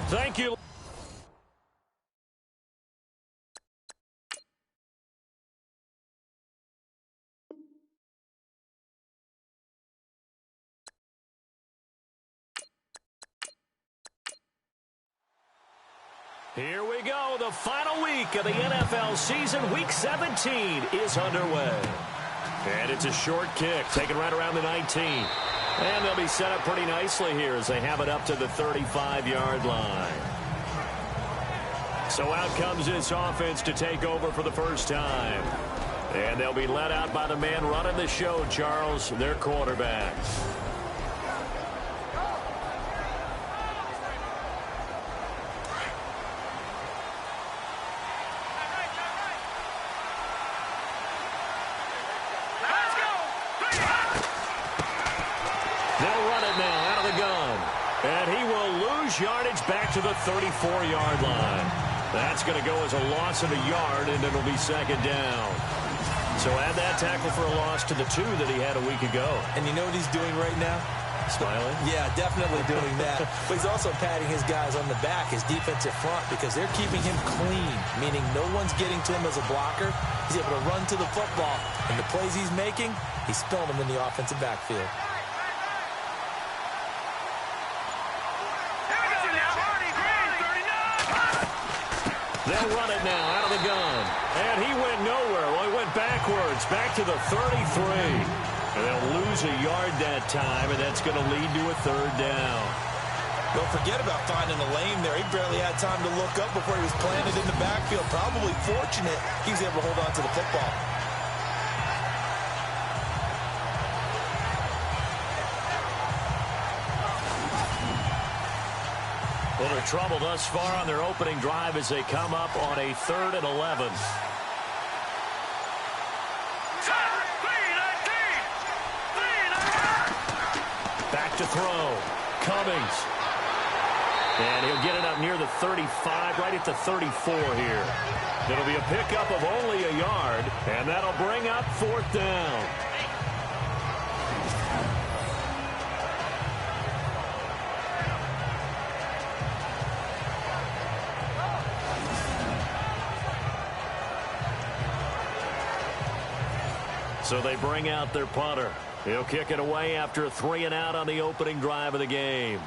Thank you. Here we go. The final week of the NFL season. Week 17 is underway. And it's a short kick, taken right around the 19. And they'll be set up pretty nicely here as they have it up to the 35-yard line. So out comes this offense to take over for the first time. And they'll be led out by the man running the show, Charles, their quarterback. And he will lose yardage back to the 34-yard line. That's going to go as a loss of a yard, and it'll be second down. So add that tackle for a loss to the 2 that he had a week ago. And you know what he's doing right now? Smiling? Yeah, definitely doing that. But he's also patting his guys on the back, his defensive front, because they're keeping him clean, meaning no one's getting to him as a blocker. He's able to run to the football. And the plays he's making, he's spilling them in the offensive backfield. They'll run it now out of the gun. And he went nowhere. Well, he went backwards, back to the 33. And they'll lose a yard that time, and that's going to lead to a third down. Don't forget about finding a lane there. He barely had time to look up before he was planted in the backfield. Probably fortunate he was able to hold on to the football. Well, they're trouble thus far on their opening drive as they come up on a 3rd and 11. Back to throw. Cummings. And he'll get it up near the 35, right at the 34 here. It'll be a pickup of only a yard, and that'll bring up 4th down. So they bring out their punter. He'll kick it away after a 3 and out on the opening drive of the game.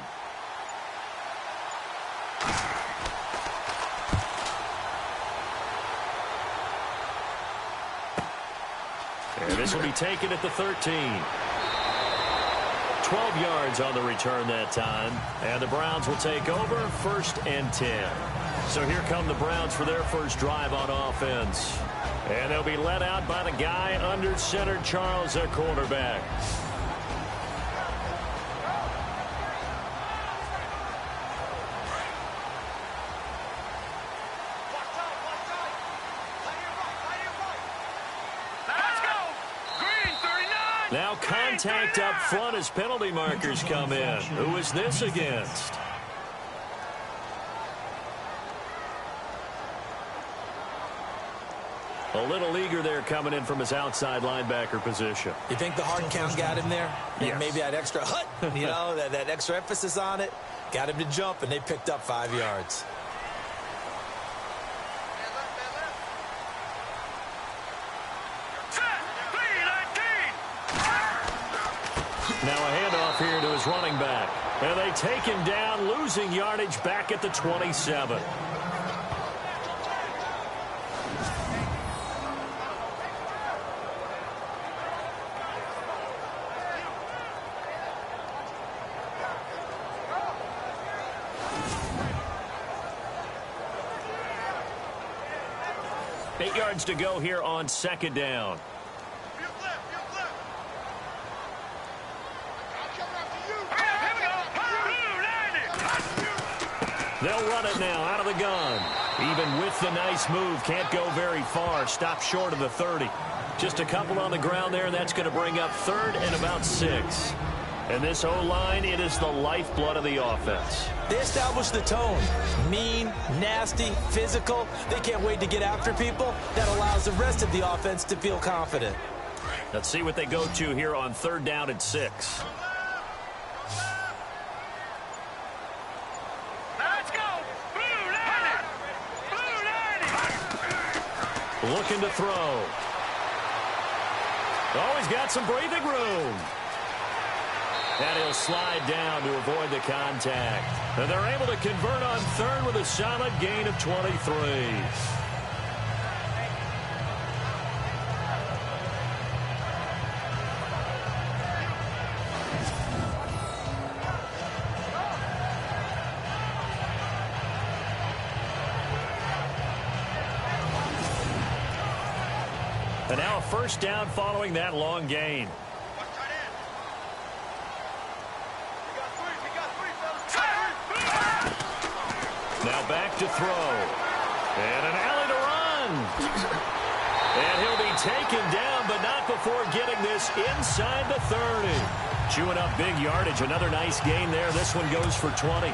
And this will be taken at the 13. 12 yards on the return that time. And the Browns will take over 1st and 10. So here come the Browns for their first drive on offense. And they'll be led out by the guy under center, Charles, their quarterback. Now contact up front as penalty markers come in. Who is this against? A little eager there coming in from his outside linebacker position. You think the hard count got him there? Yes. Maybe that extra hut, you know, that extra emphasis on it. Got him to jump, and they picked up 5 yards. Now a handoff here to his running back. And they take him down, losing yardage back at the 27. Eight yards to go here on second down. They'll run it now out of the gun. Even with the nice move, can't go very far. Stop short of the 30. Just a couple on the ground there, and that's going to bring up 3rd and about 6. And this O-line, it is the lifeblood of the offense. They establish the tone. Mean, nasty, physical. They can't wait to get after people. That allows the rest of the offense to feel confident. Let's see what they go to here on 3rd down and 6. Let's go! Looking to throw. Oh, he's got some breathing room. And he'll slide down to avoid the contact. And they're able to convert on third with a solid gain of 23. And now a first down following that long gain. Now back to throw. And an alley to run. And he'll be taken down, but not before getting this inside the 30. Chewing up big yardage. Another nice gain there. This one goes for 20.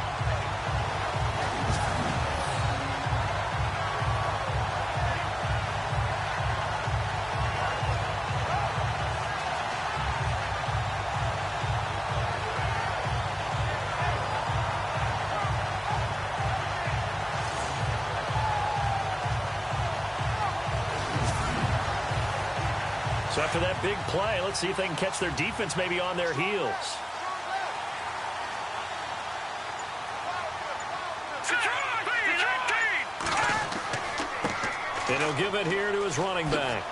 So after that big play, let's see if they can catch their defense maybe on their heels. And he'll give it here to his running back.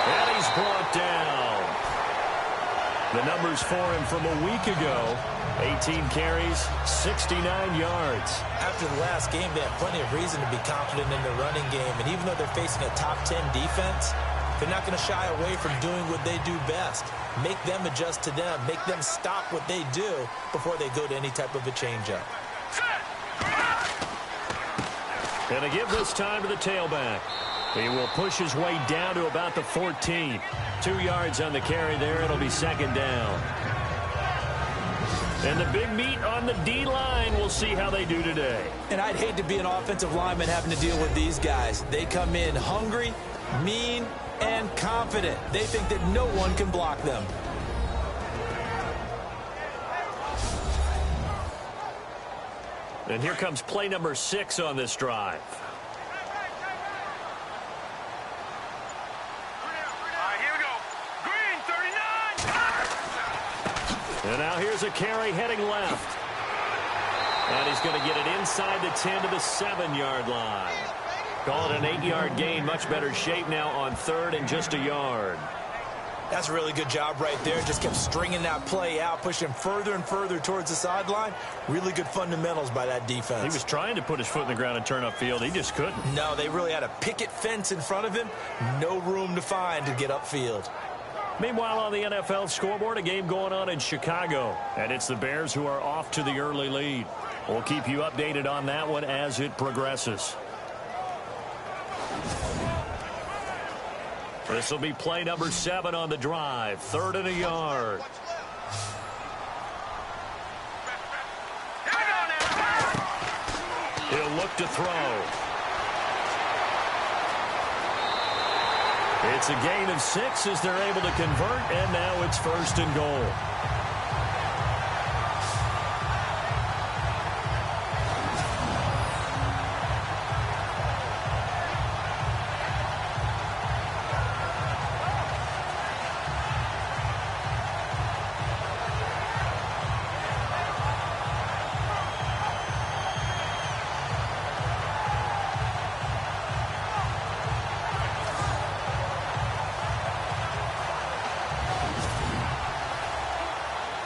And he's brought down. The numbers for him from a week ago. 18 carries, 69 yards. After the last game, they have plenty of reason to be confident in their running game. And even though they're facing a top 10 defense, they're not going to shy away from doing what they do best. Make them adjust to them. Make them stop what they do before they go to any type of a changeup. And to give this time to the tailback. He will push his way down to about the 14. 2 yards on the carry there. It'll be second down. And the big meat on the D-line, we'll see how they do today. And I'd hate to be an offensive lineman having to deal with these guys. They come in hungry, mean, and confident. They think that no one can block them. And here comes play number 6 on this drive. And now here's a carry heading left. And he's going to get it inside the 10 to the 7-yard line. Call it an 8-yard gain. Much better shape now on third and just a yard. That's a really good job right there. Just kept stringing that play out, pushing further and further towards the sideline. Really good fundamentals by that defense. He was trying to put his foot in the ground and turn upfield. He just couldn't. No, they really had a picket fence in front of him. No room to find to get upfield. Meanwhile, on the NFL scoreboard, a game going on in Chicago. And it's the Bears who are off to the early lead. We'll keep you updated on that one as it progresses. This will be play number 7 on the drive. 3rd and a yard. He'll look to throw. It's a gain of 6 as they're able to convert, and now it's 1st and goal.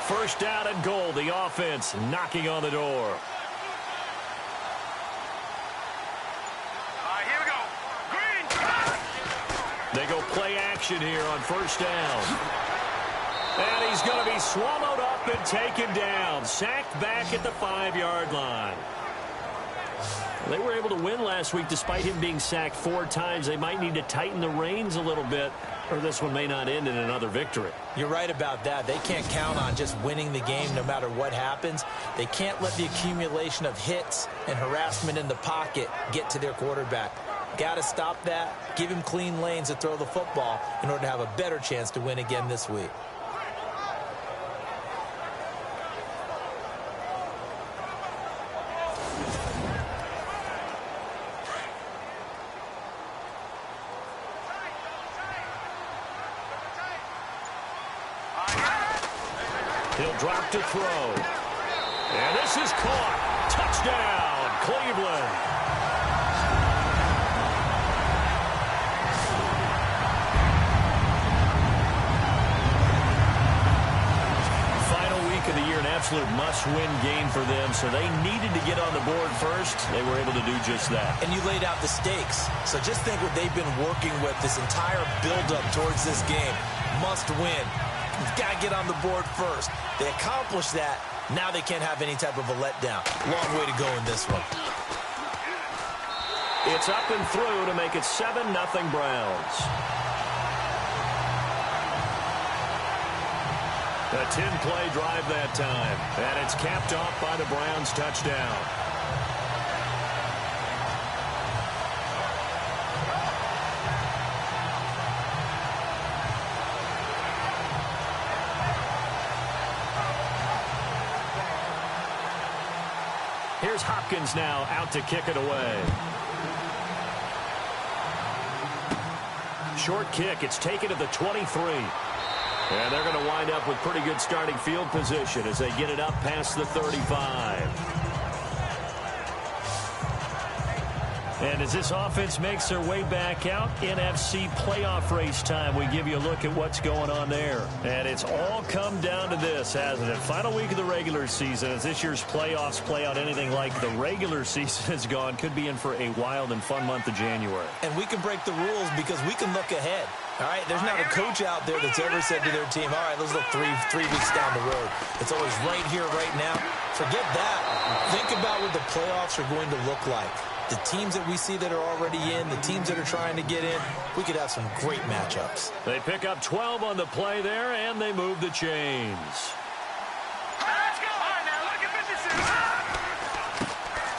First down and goal. The offense knocking on the door. Here we go. Green. They go play action here on first down. And he's going to be swallowed up and taken down. Sacked back at the 5-yard line. They were able to win last week despite him being sacked 4 times. They might need to tighten the reins a little bit, or this one may not end in another victory. You're right about that. They can't count on just winning the game no matter what happens. They can't let the accumulation of hits and harassment in the pocket get to their quarterback. Got to stop that, give him clean lanes to throw the football in order to have a better chance to win again this week. drop to throw. And this is caught. Touchdown, Cleveland. Final week of the year, an absolute must-win game for them, so they needed to get on the board first. They were able to do just that. And you laid out the stakes. So just think what they've been working with this entire build-up towards this game. Must win. You've got to get on the board first. They accomplished that. Now they can't have any type of a letdown. Long way to go in this one. It's up and through to make it 7-0 Browns. A 10-play drive that time. And it's capped off by the Browns touchdown. Here's Hopkins now out to kick it away. Short kick. It's taken to the 23. And they're going to wind up with pretty good starting field position as they get it up past the 35. And as this offense makes their way back out, NFC playoff race time, we give you a look at what's going on there. And it's all come down to this, hasn't it? Final week of the regular season. As this year's playoffs play out anything like the regular season has gone, could be in for a wild and fun month of January. And we can break the rules because we can look ahead. All right, there's not a coach out there that's ever said to their team, all right, let's look three weeks down the road. It's always right here, right now. Forget that. Think about what the playoffs are going to look like. The teams that we see that are already in, the teams that are trying to get in, we could have some great matchups. They pick up 12 on the play there, and they move the chains. Let's go. All right, now look at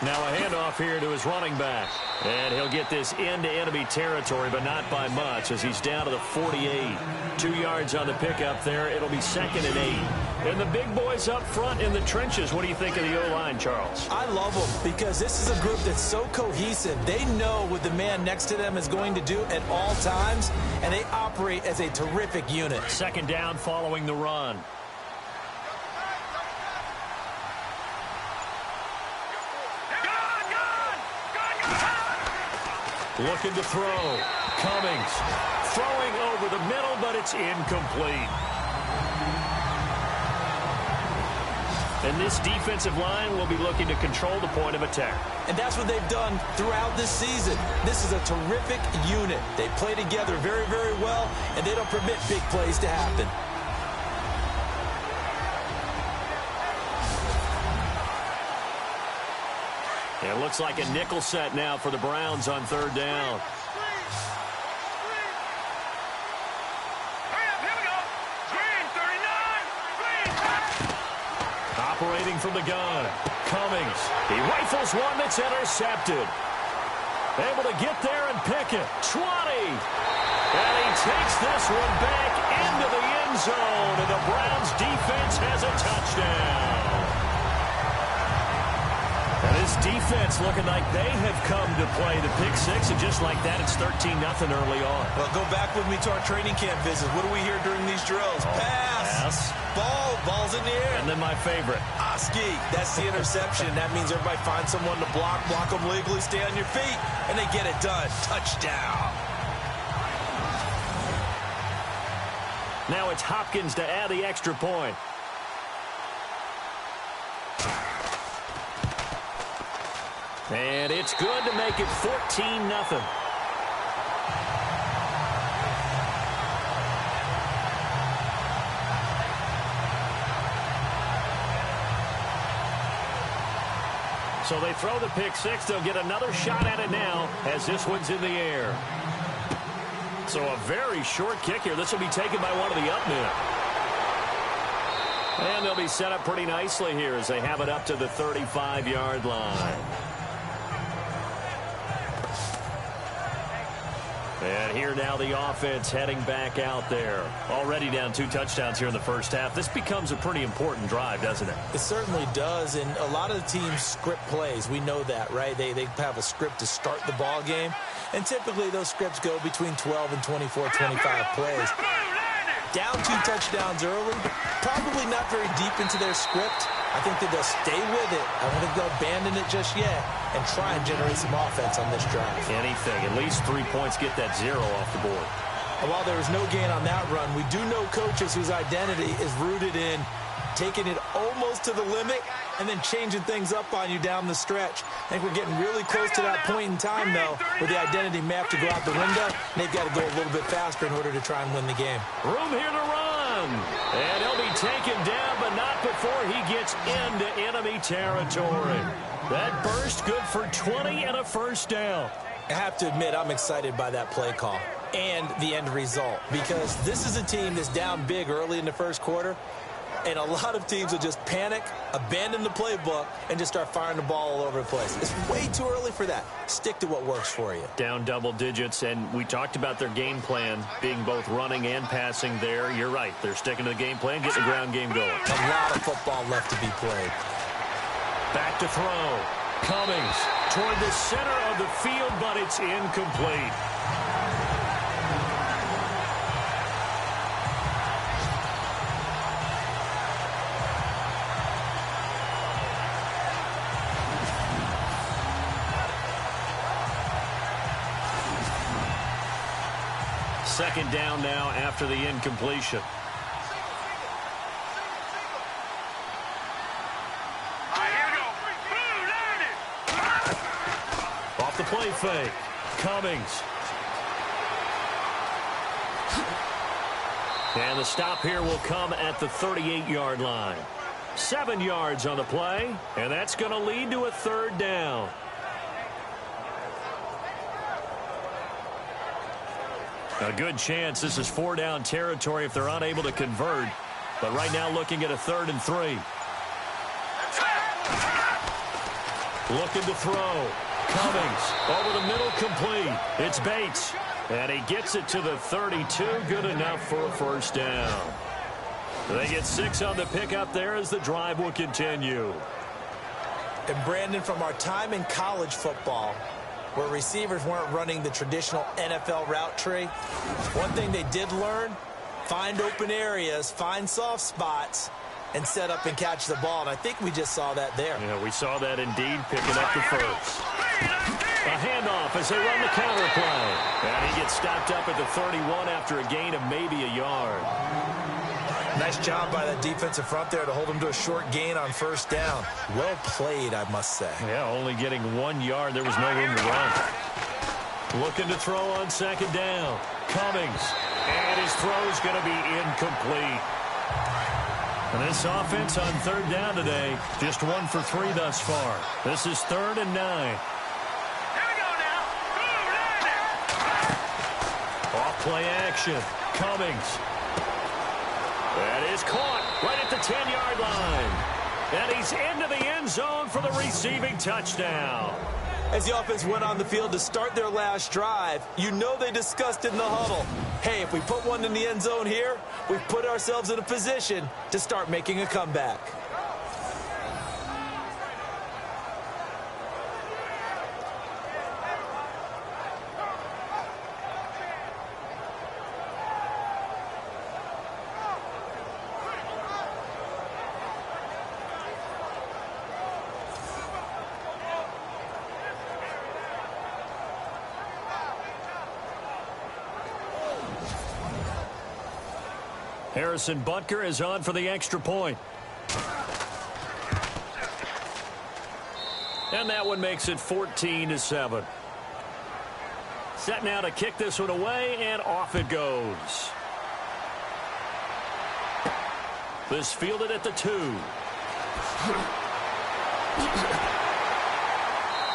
Now a handoff here to his running back. And he'll get this into enemy territory, but not by much as he's down to the 48. 2 yards on the pickup there. It'll be 2nd and 8. And the big boys up front in the trenches. What do you think of the O-line, Charles? I love them because this is a group that's so cohesive. They know what the man next to them is going to do at all times, and they operate as a terrific unit. 2nd down following the run. Looking to throw. Cummings throwing over the middle, but it's incomplete. And this defensive line will be looking to control the point of attack. And that's what they've done throughout this season. This is a terrific unit. They play together very, very well, and they don't permit big plays to happen. It looks like a nickel set now for the Browns on 3rd down. Operating from the gun. Cummings. He rifles one that's intercepted. Able to get there and pick it. 20. And he takes this one back into the end zone. And the Browns defense has a touchdown. And this defense looking like they have come to play the pick six, and just like that, it's 13-0 early on. Well, go back with me to our training camp visits. What do we hear during these drills? Pass. Ball's in the air. And then my favorite. Oski. That's the interception. That means everybody finds someone to block them legally, stay on your feet, and they get it done. Touchdown. Now it's Hopkins to add the extra point. And it's good to make it 14-0. So they throw the pick six. They'll get another shot at it now as this one's in the air. So a very short kick here. This will be taken by one of the up men. And they'll be set up pretty nicely here as they have it up to the 35-yard line. And here now the offense heading back out there. Already down 2 touchdowns here in the first half. This becomes a pretty important drive, doesn't it? It certainly does, and a lot of the teams script plays. We know that, right? They have a script to start the ball game, and typically those scripts go between 12 and 24, 25 plays. Down 2 touchdowns early, probably not very deep into their script. I think that they'll stay with it. I don't think they'll abandon it just yet and try and generate some offense on this drive. Anything. At least 3 points, get that 0 off the board. And while there was no gain on that run, we do know coaches whose identity is rooted in taking it almost to the limit and then changing things up on you down the stretch. I think we're getting really close to that point in time, though, where the identity may have to go out the window, and they've got to go a little bit faster in order to try and win the game. Room here to run. And he'll be taken down, but not before he gets into enemy territory. That burst good for 20 and a first down. I have to admit, I'm excited by that play call and the end result, because this is a team that's down big early in the first quarter, and a lot of teams will just panic, abandon the playbook, and just start firing the ball all over the place. It's way too early for that. Stick to what works for you. Down double digits, and we talked about their game plan being both running and passing there. You're right. They're sticking to the game plan, getting the ground game going. A lot of football left to be played. Back to throw. Cummings toward the center of the field, but it's incomplete. Second down now after the incompletion. Off the play fake. Cummings. And the stop here will come at the 38-yard line. 7 yards on the play, and that's going to lead to a third down. A good chance this is 4-down territory if they're unable to convert. But right now looking at a 3rd and 3. Looking to throw. Cummings over the middle, complete. It's Bates. And he gets it to the 32. Good enough for a first down. They get 6 on the pickup there as the drive will continue. And Brandon, from our time in college football, where receivers weren't running the traditional NFL route tree, one thing they did learn, find open areas, find soft spots, and set up and catch the ball. And I think we just saw that there. Yeah, we saw that indeed, picking up the first. A handoff as they run the counter play. And he gets stopped up at the 31 after a gain of maybe a yard. Nice job by that defensive front there to hold him to a short gain on first down. Well played, I must say. Yeah, only getting 1 yard. There was no room to run. Looking to throw on second down. Cummings. And his throw's going to be incomplete. And this offense on third down today, just 1 for 3 thus far. This is 3rd and 9. Here we go now. Off play action. Cummings. That is caught right at the 10-yard line. And he's into the end zone for the receiving touchdown. As the offense went on the field to start their last drive, you know they discussed in the huddle, hey, if we put one in the end zone here, we've put ourselves in a position to start making a comeback. Harrison Butker is on for the extra point. And that one makes it 14-7. Set now to kick this one away, and off it goes. This fielded at the 2.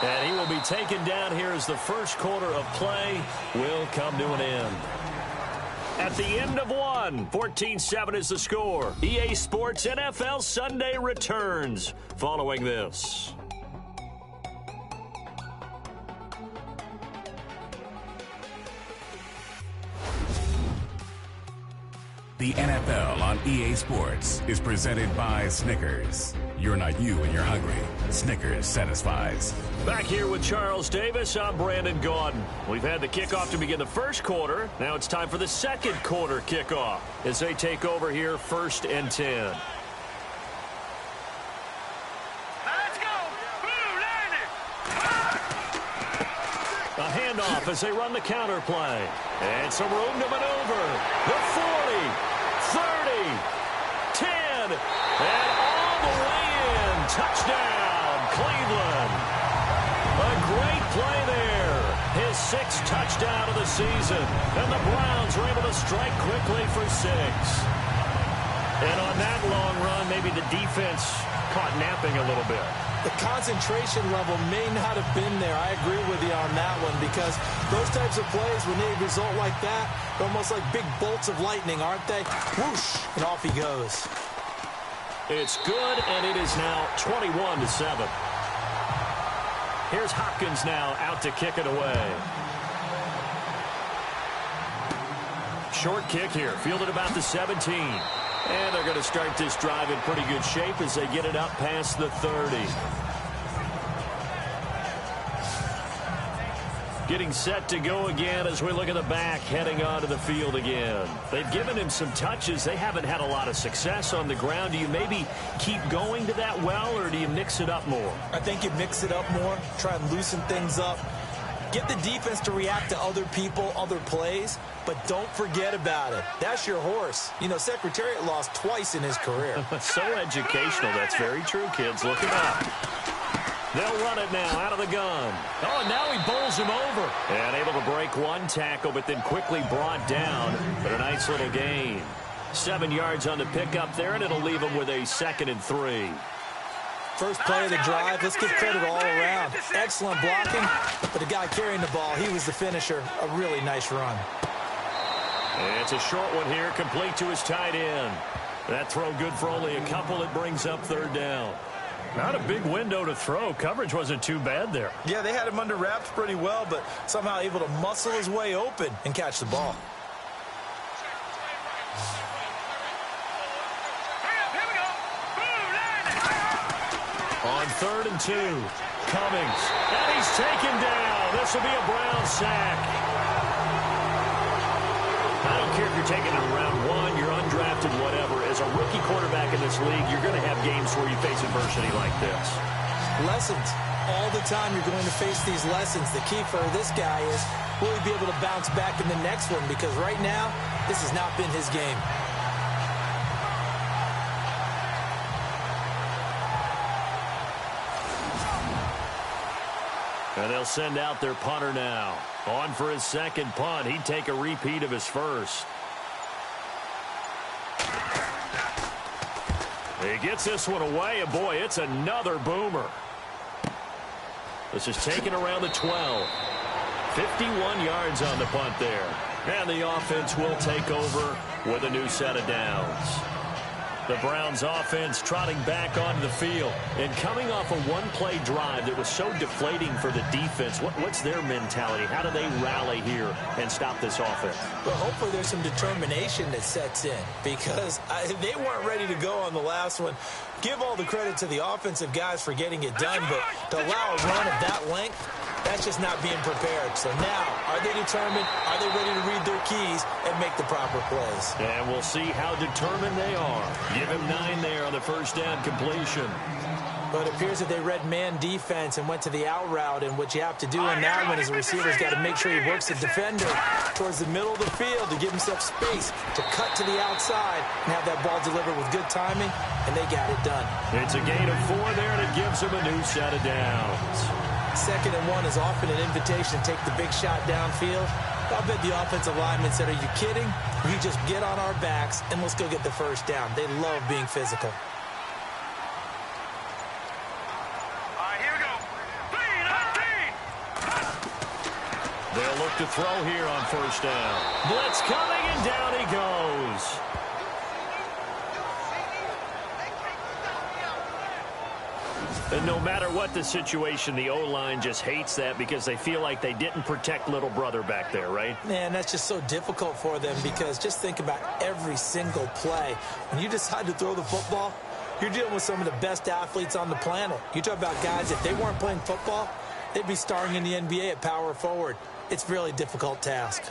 And he will be taken down here as the first quarter of play will come to an end. At the end of one, 14-7 is the score. EA Sports NFL Sunday returns following this. The NFL on EA Sports is presented by Snickers. You're not you when you're hungry. Snickers satisfies. Back here with Charles Davis, I'm Brandon Gaudin. We've had the kickoff to begin the first quarter. Now it's time for the second quarter kickoff as they take over here, 1st and 10. A handoff as they run the counter play. And some room to maneuver. The 40, 30, 10, and all the way in. Touchdown, Cleveland. A great play there. His 6th touchdown of the season. And the Browns are able to strike quickly for 6. And on that long run, maybe the defense caught napping a little bit. The concentration level may not have been there. I agree with you on that one because those types of plays, when they result like that, they're almost like big bolts of lightning, aren't they? Whoosh, and off he goes. It's good, and it is now 21-7. Here's Hopkins now out to kick it away. Short kick here, fielded about the 17. And they're going to start this drive in pretty good shape as they get it up past the 30. Getting set to go again as we look at the back heading onto the field again. They've given him some touches. They haven't had a lot of success on the ground. Do you maybe keep going to that well, or do you mix it up more? I think you mix it up more, try and loosen things up. Get the defense to react to other people, other plays, but don't forget about it. That's your horse. You know, Secretariat lost twice in his career. So educational. That's very true, kids. Look it up. They'll run it now out of the gun. Oh, and now he bowls him over. And able to break one tackle, but then quickly brought down. But a nice little gain. 7 yards on the pickup there, and it'll leave him with a 2nd and 3. First play of the drive, let's give credit all around. Excellent blocking, but the guy carrying the ball, he was the finisher. A really nice run. And it's a short one here, complete to his tight end. That throw good for only a couple. It brings up 3rd down. Not a big window to throw. Coverage wasn't too bad there. Yeah, they had him under wraps pretty well, but somehow able to muscle his way open and catch the ball. On 3rd and 2, Cummings, and he's taken down. This will be a Brown sack. I don't care if you're taking it in round 1, you're undrafted, whatever. As a rookie quarterback in this league, you're going to have games where you face adversity like this. Lessons. All the time you're going to face these lessons. The key for this guy is, will he be able to bounce back in the next one? Because right now, this has not been his game. And they'll send out their punter now. On for his 2nd punt. He'd take a repeat of his 1st. He gets this one away, and boy, it's another boomer. This is taken around the 12. 51 yards on the punt there. And the offense will take over with a new set of downs. The Browns offense trotting back onto the field and coming off a one-play drive that was so deflating for the defense. What's their mentality? How do they rally here and stop this offense? Well, hopefully there's some determination that sets in because they weren't ready to go on the last one. Give all the credit to the offensive guys for getting it done, but to allow a run of that length, that's just not being prepared. So now, are they determined? Are they ready to read their keys and make the proper plays? And we'll see how determined they are. Give him 9 there on the 1st down completion. But it appears that they read man defense and went to the out route. And what you have to do in that one is the receiver's got to make sure he works the defender towards the middle of the field to give himself space to cut to the outside and have that ball delivered with good timing. And they got it done. It's a gain of 4 there, and it gives them a new set of downs. 2nd and 1 is often an invitation to take the big shot downfield. I bet the offensive lineman said, are you kidding? You just get on our backs and let's go get the 1st down. They love being physical. All right, here we go. 3, 19. They'll look to throw here on 1st down. Blitz coming, and down he goes. And no matter what the situation, the O-line just hates that because they feel like they didn't protect little brother back there, right? Man, that's just so difficult for them because just think about every single play. When you decide to throw the football, you're dealing with some of the best athletes on the planet. You talk about guys, if they weren't playing football, they'd be starring in the NBA at power forward. It's a really difficult task.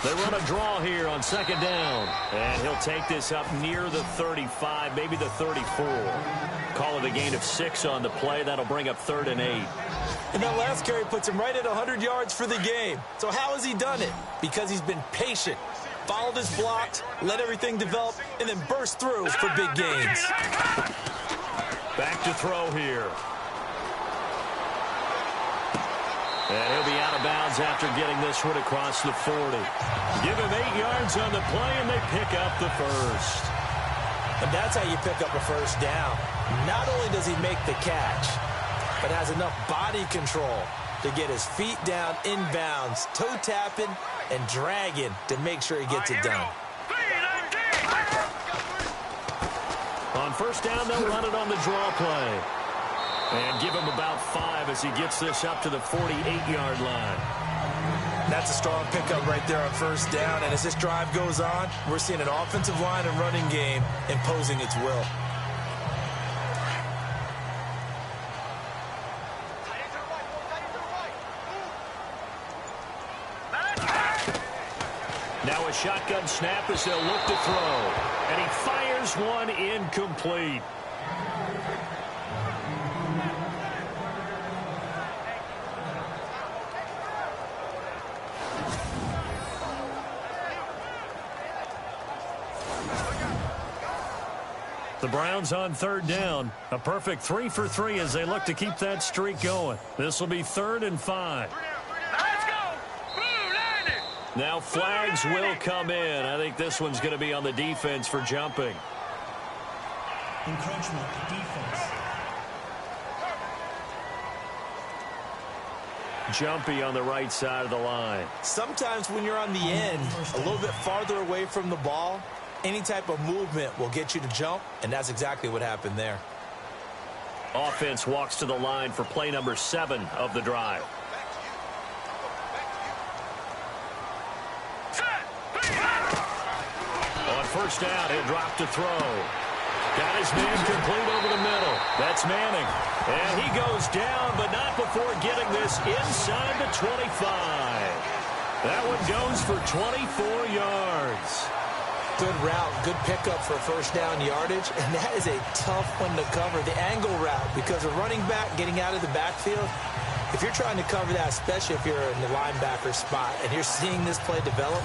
They run a draw here on second down. And he'll take this up near the 35, maybe the 34. Call it a gain of 6 on the play. That'll bring up 3rd and 8. And that last carry puts him right at 100 yards for the game. So how has he done it? Because he's been patient, followed his blocks, let everything develop, and then burst through for big gains. Back to throw here. And he'll be out of bounds after getting this one across the 40. Give him 8 yards on the play, and they pick up the first. And that's how you pick up a first down. Not only does he make the catch, but has enough body control to get his feet down inbounds, toe tapping and dragging to make sure he gets it done. On first down, they'll run it on the draw play. And give him about 5 as he gets this up to the 48-yard line. That's a strong pickup right there on first down. And as this drive goes on, we're seeing an offensive line and running game imposing its will. Now a shotgun snap as they'll look to throw. And he fires one incomplete. The Browns on third down. A perfect 3 for 3 as they look to keep that streak going. This will be 3rd and 5. Now flags will come in. I think this one's going to be on the defense for jumping. Encroachment, defense. Jumpy on the right side of the line. Sometimes when you're on the end, a little bit farther away from the ball, any type of movement will get you to jump, and that's exactly what happened there. Offense walks to the line for play number 7 of the drive. On first down, he'll drop to throw. Got his man complete over the middle. That's Manning. And he goes down, but not before getting this inside the 25. That one goes for 24 yards. Good route, good pickup for first down yardage, and that is a tough one to cover, the angle route, because a running back getting out of the backfield, if you're trying to cover that, especially if you're in the linebacker spot and you're seeing this play develop,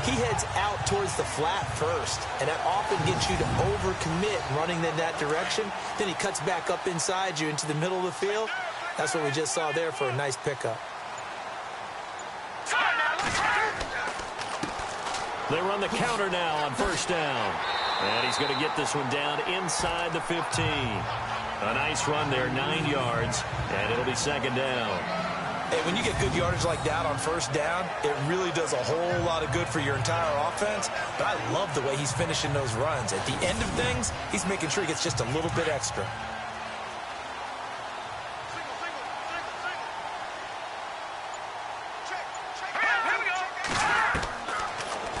he heads out towards the flat first, and that often gets you to overcommit running in that direction. Then he cuts back up inside you into the middle of the field. That's what we just saw there for a nice pickup. They run the counter now on first down. And he's going to get this one down inside the 15. A nice run there, 9 yards, and it'll be second down. Hey, when you get good yardage like that on first down, it really does a whole lot of good for your entire offense. But I love the way he's finishing those runs. At the end of things, he's making sure he gets just a little bit extra.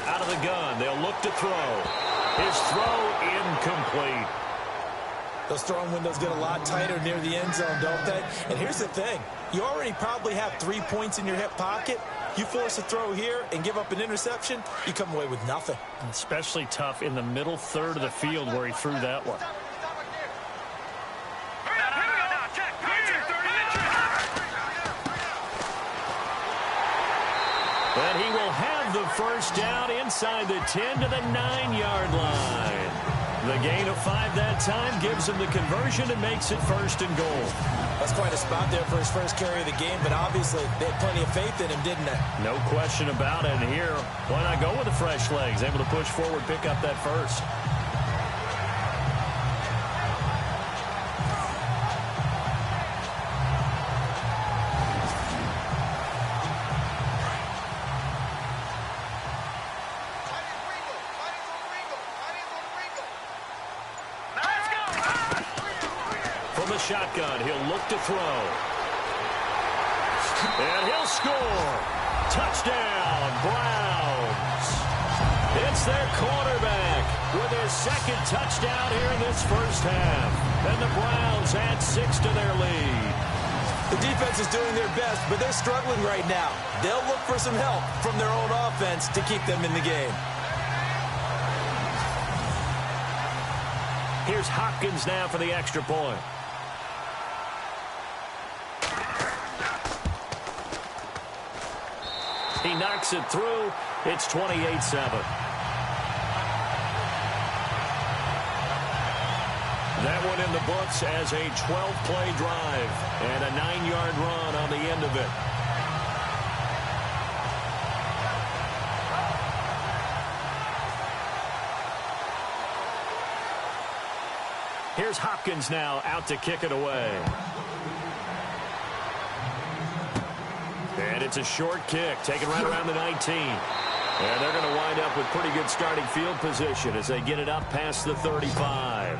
Out of the gun, they'll look to throw. His throw incomplete. Those throwing windows get a lot tighter near the end zone, don't they? And here's the thing. You already probably have 3 points in your hip pocket. You force a throw here and give up an interception, you come away with nothing. Especially tough in the middle third of the field where he threw that one. And he will have the first down inside the 10 to the 9-yard line. The gain of 5 that time gives him the conversion and makes it first and goal. That's quite a spot there for his first carry of the game, but obviously they had plenty of faith in him, didn't they? No question about it. And here, why not go with the fresh legs? Able to push forward, pick up that first. the shotgun. He'll look to throw. And he'll score. Touchdown, Browns. It's their quarterback with his second touchdown here in this first half. And the Browns add 6 to their lead. The defense is doing their best, but they're struggling right now. They'll look for some help from their own offense to keep them in the game. Here's Hopkins now for the extra point. He knocks it through. It's 28-7. That one in the books as a 12-play drive and a 9-yard run on the end of it. Here's Hopkins now out to kick it away. And it's a short kick, taken right around the 19. And they're going to wind up with pretty good starting field position as they get it up past the 35.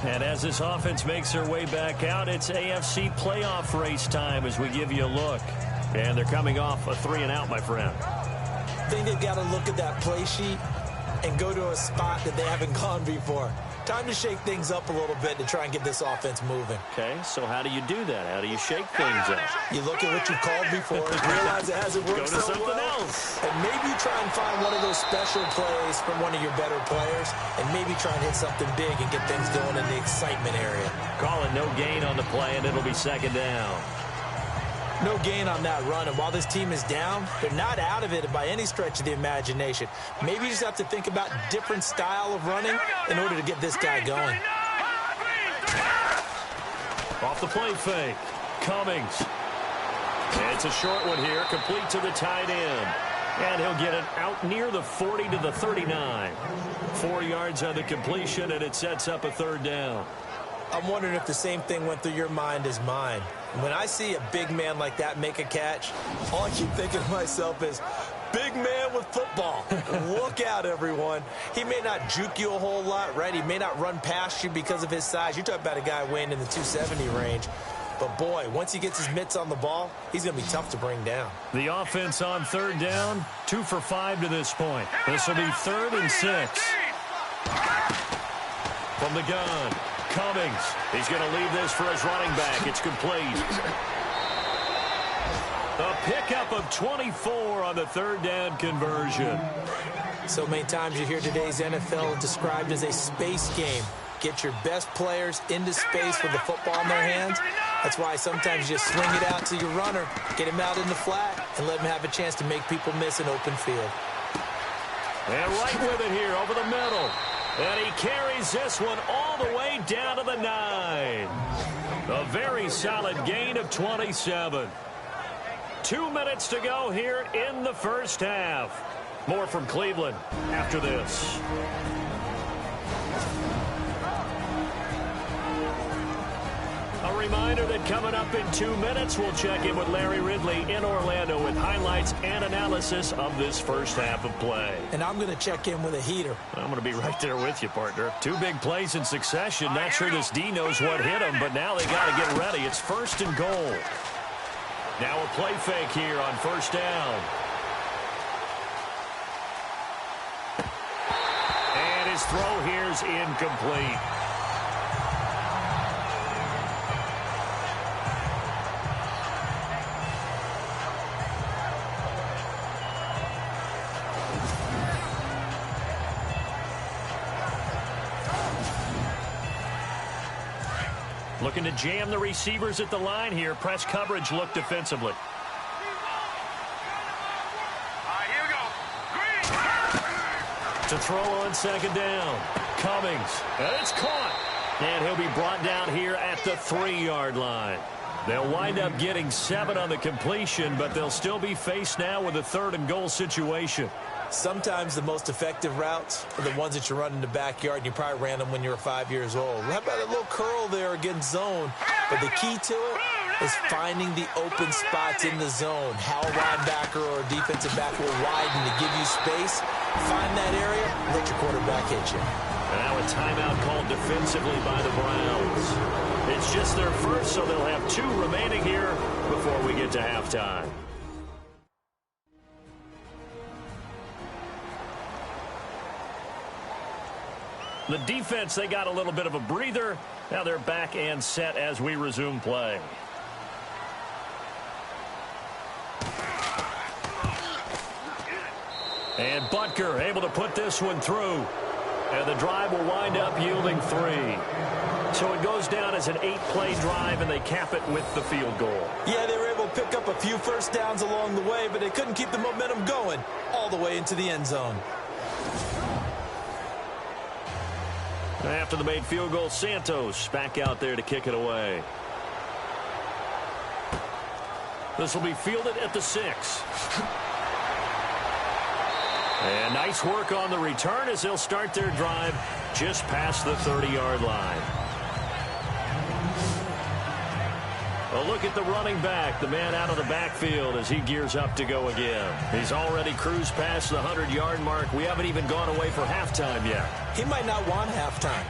And as this offense makes their way back out, it's AFC playoff race time as we give you a look. And they're coming off a 3-and-out, my friend. I think they've got to look at that play sheet and go to a spot that they haven't gone before. Time to shake things up a little bit to try and get this offense moving. Okay, so how do you do that? How do you shake things up? You look at what you called before, realize it hasn't worked Go to so something well, else. and maybe try and find one of those special plays from one of your better players, and maybe try and hit something big and get things going in the excitement area. Call it no gain on the play, and it'll be second down. No gain on that run, and while this team is down, they're not out of it by any stretch of the imagination. Maybe you just have to think about different style of running in order to get this guy going. Off the play fake. Cummings. And it's a short one here, complete to the tight end. And he'll get it out near the 40 to the 39. 4 yards on the completion, and it sets up a third down. I'm wondering if the same thing went through your mind as mine. When I see a big man like that make a catch, all I keep thinking to myself is, big man with football. Look out, everyone. He may not juke you a whole lot, right? He may not run past you because of his size. You're talking about a guy weighing in the 270 range. But, boy, once he gets his mitts on the ball, he's going to be tough to bring down. The offense on third down, 2 for 5 to this point. This will be 3rd and 6. From the gun. Cummings. He's going to leave this for his running back. It's complete. A pickup of 24 on the third down conversion. So many times you hear today's NFL described as a space game. Get your best players into space with the football in their hands. That's why sometimes you just swing it out to your runner, get him out in the flat, and let him have a chance to make people miss an open field. And right with it here over the middle. And he carries this one all the way down to the 9. A very solid gain of 27. 2 minutes to go here in the first half. More from Cleveland after this. A reminder that coming up in 2 minutes, we'll check in with Larry Ridley in Orlando with highlights and analysis of this first half of play. And I'm going to check in with a heater. I'm going to be right there with you, partner. 2 big plays in succession. Not sure this D knows what hit him, but now they got to get ready. It's 1st and goal. Now a play fake here on 1st down. And his throw here is incomplete. Looking to jam the receivers at the line here. Press coverage look defensively. Here we go. To throw on 2nd down. Cummings. And it's caught. And he'll be brought down here at the 3-yard line. They'll wind up getting 7 on the completion, but they'll still be faced now with a 3rd and goal situation. Sometimes the most effective routes are the ones that you run in the backyard, and you probably ran them when you were 5 years old. How about a little curl there against zone? But the key to it is finding the open spots in the zone. How a linebacker or a defensive back will widen to give you space. Find that area, let your quarterback hit you. Now a timeout called defensively by the Browns. It's just their first, so they'll have 2 remaining here before we get to halftime. The defense, they got a little bit of a breather. Now they're back and set as we resume play. And Butker able to put this one through. And the drive will wind up yielding 3. So it goes down as an 8-play drive, and they cap it with the field goal. Yeah, they were able to pick up a few first downs along the way, but they couldn't keep the momentum going all the way into the end zone. After the made field goal, Santos back out there to kick it away. This will be fielded at the 6. And nice work on the return as they'll start their drive just past the 30-yard line. A look at the running back, the man out of the backfield as he gears up to go again. He's already cruised past the 100-yard mark. We haven't even gone away for halftime yet. He might not want halftime.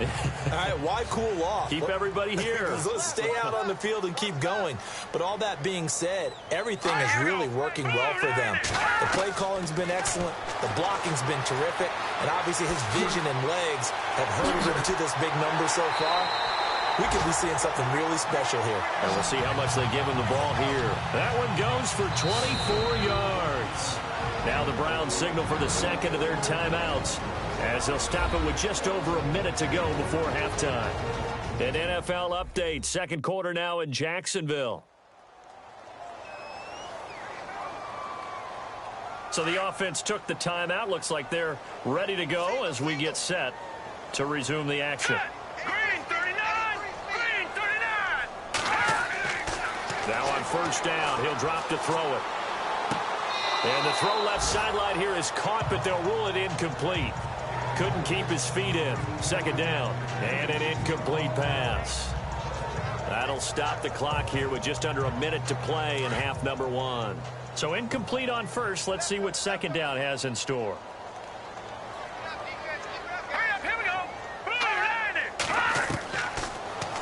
All right, why cool off? Keep everybody here. Let's stay out on the field and keep going. But all that being said, everything is really working well for them. The play calling's been excellent. The blocking's been terrific. And obviously his vision and legs have hurtled him to this big number so far. We could be seeing something really special here. And we'll see how much they give him the ball here. That one goes for 24 yards. Now the Browns signal for the second of their timeouts as they'll stop it with just over a minute to go before halftime. An NFL update. Second quarter now in Jacksonville. So the offense took the timeout. Looks like they're ready to go as we get set to resume the action. Now on first down, he'll drop to throw it. And the throw left sideline here is caught, but they'll rule it incomplete. Couldn't keep his feet in. Second down, and an incomplete pass. That'll stop the clock here with just under a minute to play in half number 1. So incomplete on first. Let's see what second down has in store.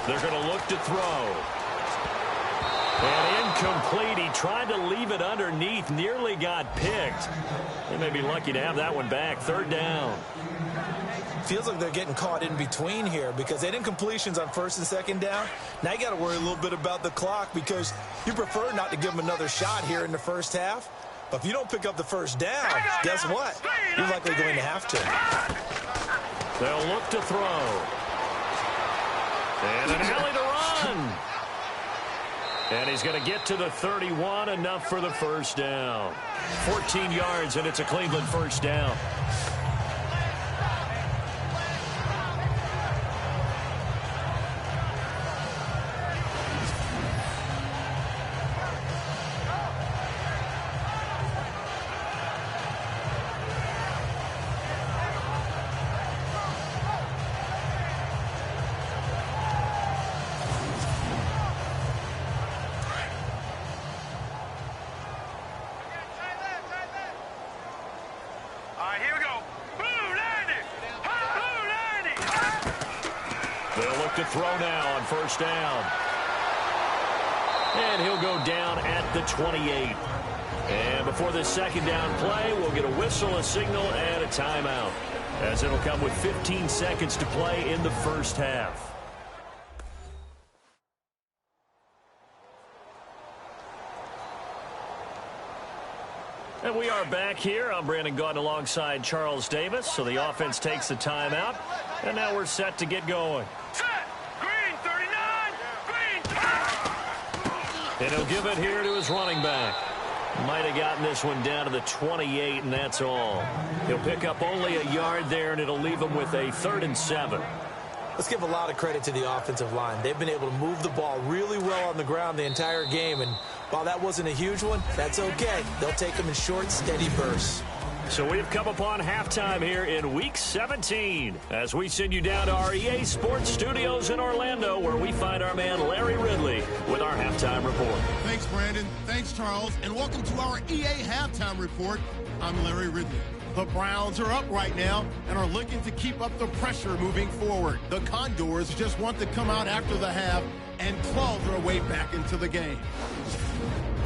They're going to look to throw. And incomplete. He tried to leave it underneath. Nearly got picked. They may be lucky to have that one back. Third down. Feels like they're getting caught in between here because they did incompletions on first and second down. Now you got to worry a little bit about the clock because you prefer not to give them another shot here in the first half. But if you don't pick up the first down, guess what? You're likely going to have to. They'll look to throw. And an alley to run. And he's going to get to the 31, enough for the first down. 14 yards, and it's a Cleveland first down. To throw now on first down. And he'll go down at the 28. And before this second down play, we'll get a whistle, a signal, and a timeout, as it'll come with 15 seconds to play in the first half. And we are back here. I'm Brandon Gaudin alongside Charles Davis. So the offense takes the timeout, and now we're set to get going. And he'll give it here to his running back. Might have gotten this one down to the 28, and that's all. He'll pick up only a yard there, and it'll leave him with a 3rd and 7. Let's give a lot of credit to the offensive line. They've been able to move the ball really well on the ground the entire game, and while that wasn't a huge one, that's okay. They'll take them in short, steady bursts. So we've come upon halftime here in Week 17 as we send you down to our EA Sports Studios in Orlando, where we find our man Larry Ridley with our halftime report. Thanks, Brandon. Thanks, Charles. And welcome to our EA Halftime Report. I'm Larry Ridley. The Browns are up right now and are looking to keep up the pressure moving forward. The Condors just want to come out after the half and claw their way back into the game.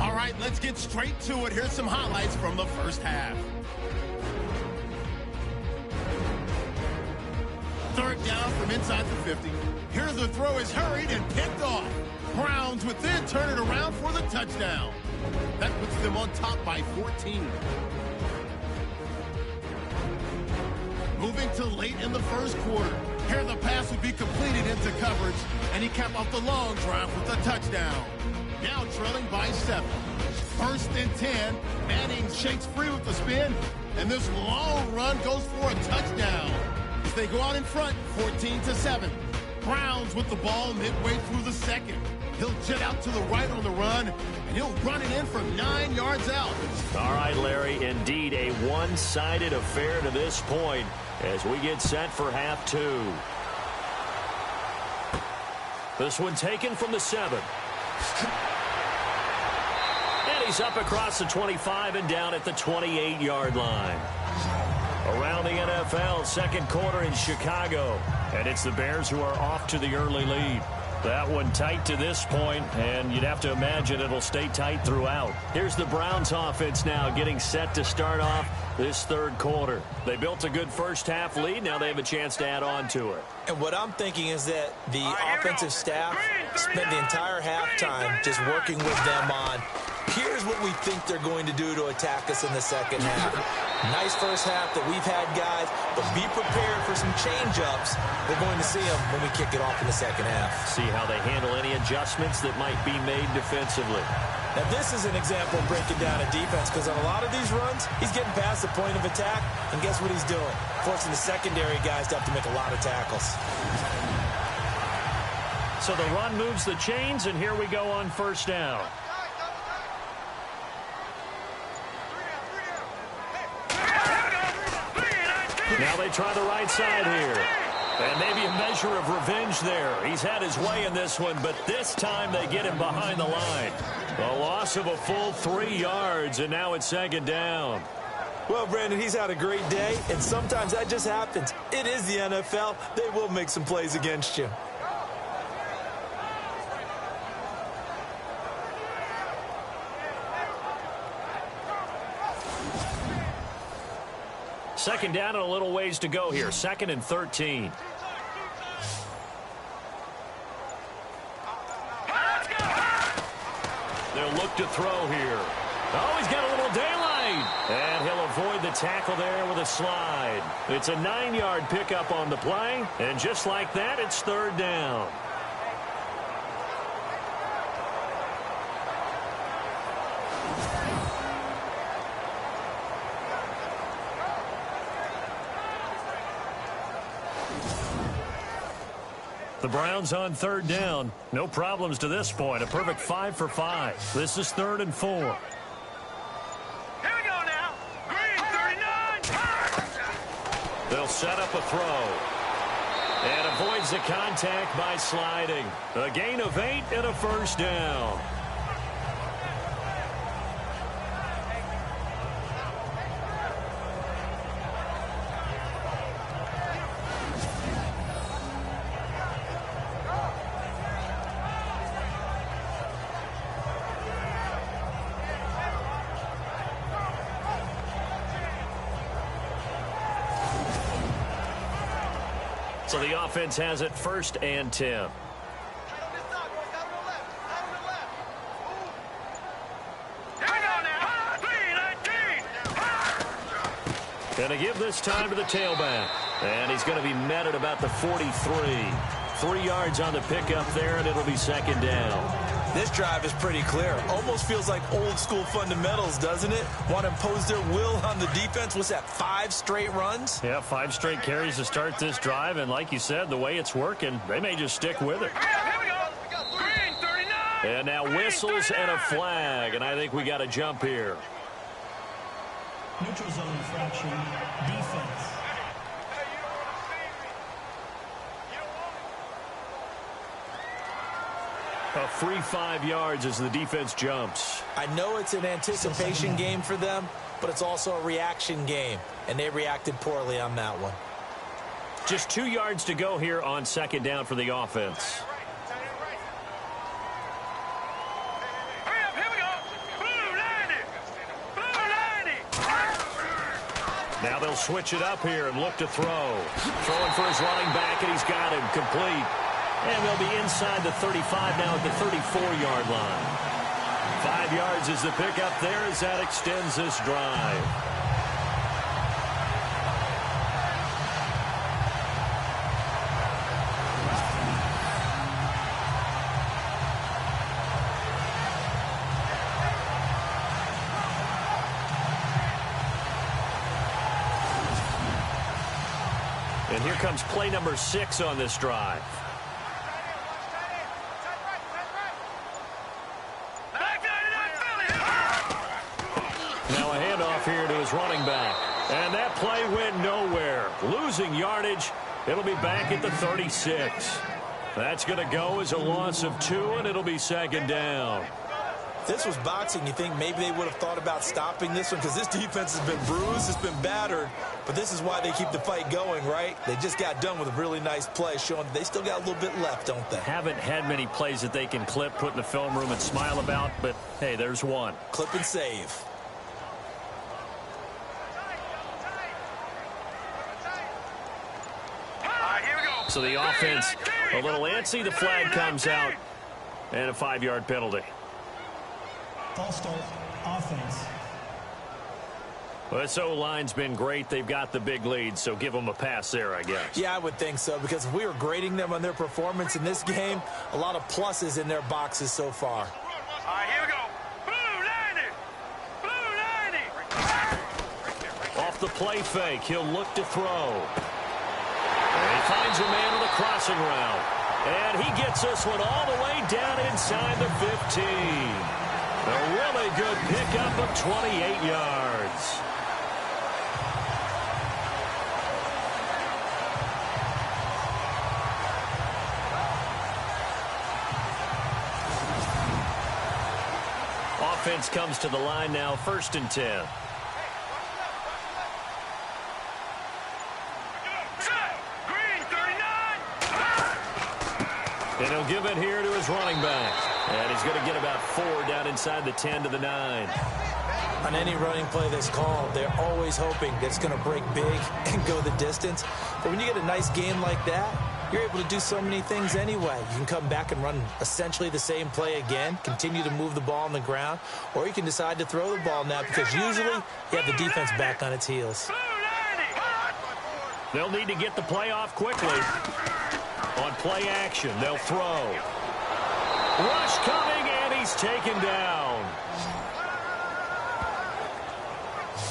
All right, let's get straight to it. Here's some highlights from the first half. Third down from inside the 50. Here the throw is hurried and picked off. Browns would then turn it around for the touchdown. That puts them on top by 14. Moving to late in the first quarter. Here the pass would be completed into coverage, and he capped off the long drive with a touchdown. Now trailing by 7. First and 10. Manning shakes free with the spin, and this long run goes for a touchdown. As they go out in front, 14-7. Browns with the ball midway through the second. He'll jet out to the right on the run, and he'll run it in from 9 yards out. All right, Larry, indeed a one-sided affair to this point as we get set for half 2. This one taken from the 7. And he's up across the 25 and down at the 28-yard line. Around the NFL, second quarter in Chicago. And it's the Bears who are off to the early lead. That one tight to this point, and you'd have to imagine it'll stay tight throughout. Here's the Browns offense now getting set to start off this third quarter. They built a good first half lead. Now they have a chance to add on to it. And what I'm thinking is that the offensive staff spent the entire halftime just working with them on, here's what we think they're going to do to attack us in the second half. Nice first half that we've had, guys, but be prepared for some change-ups. We're going to see them when we kick it off in the second half. See how they handle any adjustments that might be made defensively. Now, this is an example of breaking down a defense because on a lot of these runs, he's getting past the point of attack, and guess what he's doing? Forcing the secondary guys to have to make a lot of tackles. So the run moves the chains, and here we go on first down. Now they try the right side here. And maybe a measure of revenge there. He's had his way in this one, but this time they get him behind the line. A loss of a full 3 yards, and now it's second down. Well, Brandon, he's had a great day, and sometimes that just happens. It is the NFL. They will make some plays against you. Second down and a little ways to go here. 2nd and 13. They'll look to throw here. Oh, he's got a little daylight. And he'll avoid the tackle there with a slide. It's a 9-yard pickup on the play. And just like that, it's third down. The Browns on third down. No problems to this point. A perfect 5 for 5. This is 3rd and 4. Here we go now. Green 39. They'll set up a throw. And avoids the contact by sliding. A gain of 8 and a first down. So the offense has it 1st and 10. Gonna give this time to the tailback. And he's going to be met at about the 43. 3 yards on the pickup there, and it'll be second down. This drive is pretty clear. Almost feels like old school fundamentals, doesn't it? Want to impose their will on the defense. What's that, 5 straight runs? Yeah, 5 straight carries to start this drive. And like you said, the way it's working, they may just stick with it. Here we go. Green 39. And now whistles and a flag. And I think we got to jump here. Neutral zone infraction, defense. A free 5 yards as the defense jumps. I know it's an anticipation game for them, but it's also a reaction game, and they reacted poorly on that one. Just 2 yards to go here on second down for the offense. Now they'll switch it up here and look to throw. Throwing for his running back, and he's got him complete. And they'll be inside the 35 now at the 34-yard line. 5 yards is the pickup there as that extends this drive. And here comes play number 6 on this drive. Now a handoff here to his running back. And that play went nowhere. Losing yardage. It'll be back at the 36. That's going to go as a loss of 2, and it'll be second down. If this was boxing, you think maybe they would have thought about stopping this one, because this defense has been bruised, it's been battered, but this is why they keep the fight going, right? They just got done with a really nice play, showing they still got a little bit left, don't they? Haven't had many plays that they can clip, put in the film room, and smile about, but hey, there's one. Clip and save. So the offense a little antsy. The flag comes out, and a 5-yard penalty. False start, offense. Well, this O-line's been great. They've got the big lead, so give them a pass there, I guess. Yeah, I would think so, because if we were grading them on their performance in this game, a lot of pluses in their boxes so far. All right, here we go. Blue 90. Blue 90. Off the play fake, he'll look to throw. And he finds a man on the crossing route. And he gets this one all the way down inside the 15. A really good pickup of 28 yards. Offense comes to the line now, 1st and 10. And he'll give it here to his running back. And he's going to get about 4 down inside the 10 to the 9. On any running play that's called, they're always hoping that it's going to break big and go the distance. But when you get a nice game like that, you're able to do so many things anyway. You can come back and run essentially the same play again, continue to move the ball on the ground, or you can decide to throw the ball now, because usually you have the defense back on its heels. They'll need to get the play off quickly. On play action, they'll throw. Rush coming, and he's taken down.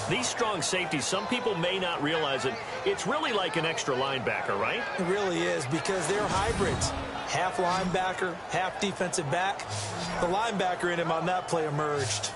These strong safeties, some people may not realize it. It's really like an extra linebacker, right? It really is, because they're hybrids. Half linebacker, half defensive back. The linebacker in him on that play emerged.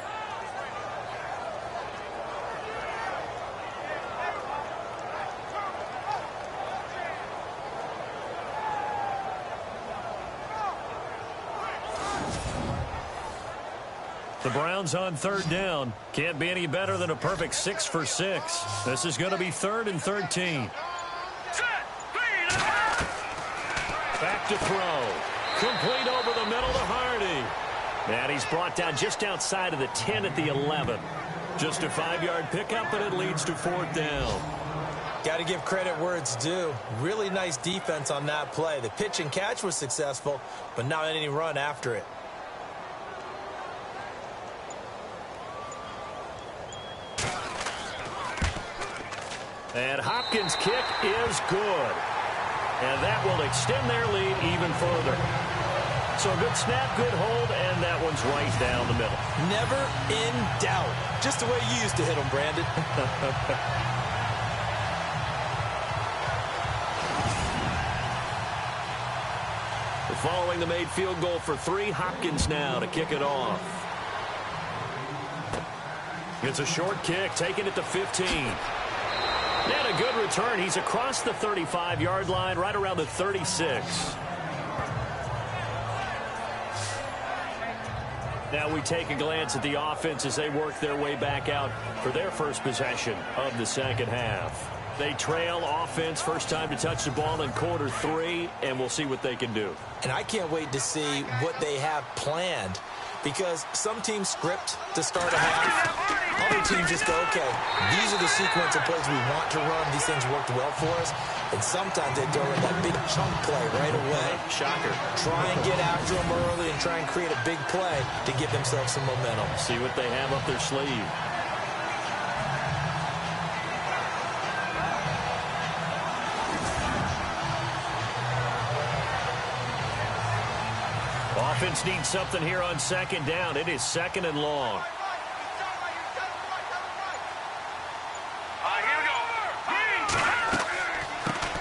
The Browns on 3rd down. Can't be any better than a perfect 6 for 6. This is going to be 3rd and 13. Back to throw. Complete over the middle to Hardy. And he's brought down just outside of the 10 at the 11. Just a 5-yard pickup, and it leads to 4th down. Got to give credit where it's due. Really nice defense on that play. The pitch and catch was successful, but not any run after it. And Hopkins' kick is good. And that will extend their lead even further. So a good snap, good hold, and that one's right down the middle. Never in doubt. Just the way you used to hit them, Brandon. Following the made field goal for 3, Hopkins now to kick it off. It's a short kick, taking it to 15. And a good return. He's across the 35-yard line, right around the 36. Now we take a glance at the offense as they work their way back out for their first possession of the second half. They trail offense, first time to touch the ball in quarter 3, and we'll see what they can do. And I can't wait to see what they have planned, because some teams script to start a half. Other teams just go, okay, these are the sequence of plays we want to run. These things worked well for us. And sometimes they go in that big chunk play right away. Shocker. Try and get after them early and try and create a big play to give themselves some momentum. See what they have up their sleeve. Offense needs something here on second down. It is second and long.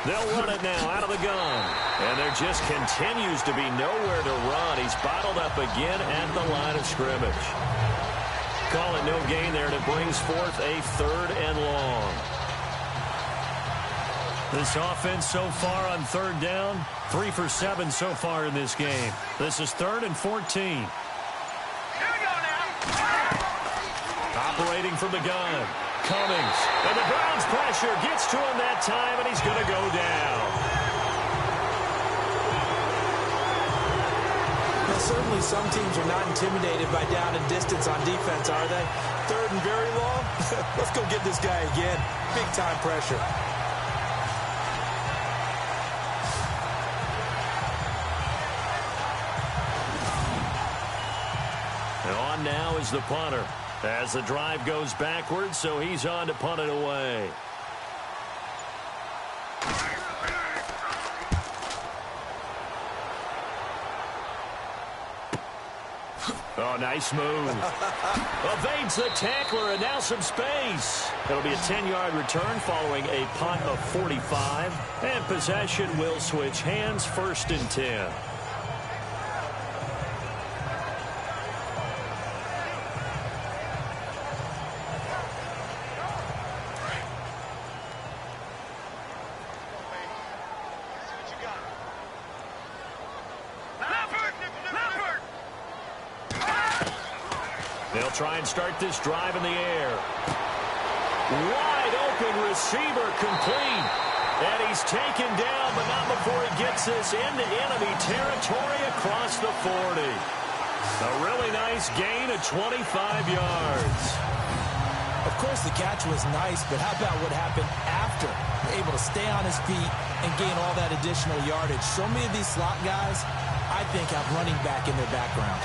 They'll run it now out of the gun. And there just continues to be nowhere to run. He's bottled up again at the line of scrimmage. Call it no gain there, and it brings forth a third and long. This offense so far on third down, 3 for 7 so far in this game. This is 3rd and 14. Operating from the gun. Cummings, and the Browns pressure gets to him that time, and he's going to go down. Now, certainly some teams are not intimidated by down and distance on defense, are they? 3rd and very long? Let's go get this guy again. Big-time pressure. And on now is the punter. As the drive goes backwards, so he's on to punt it away. Oh, nice move. Evades the tackler, and now some space. It'll be a 10-yard return following a punt of 45. And possession will switch hands, 1st and 10. They'll try and start this drive in the air. Wide open receiver complete. And he's taken down, but not before he gets this into enemy territory across the 40. A really nice gain of 25 yards. Of course, the catch was nice, but how about what happened after? Able to stay on his feet and gain all that additional yardage. So many of these slot guys, I think, have running back in their background.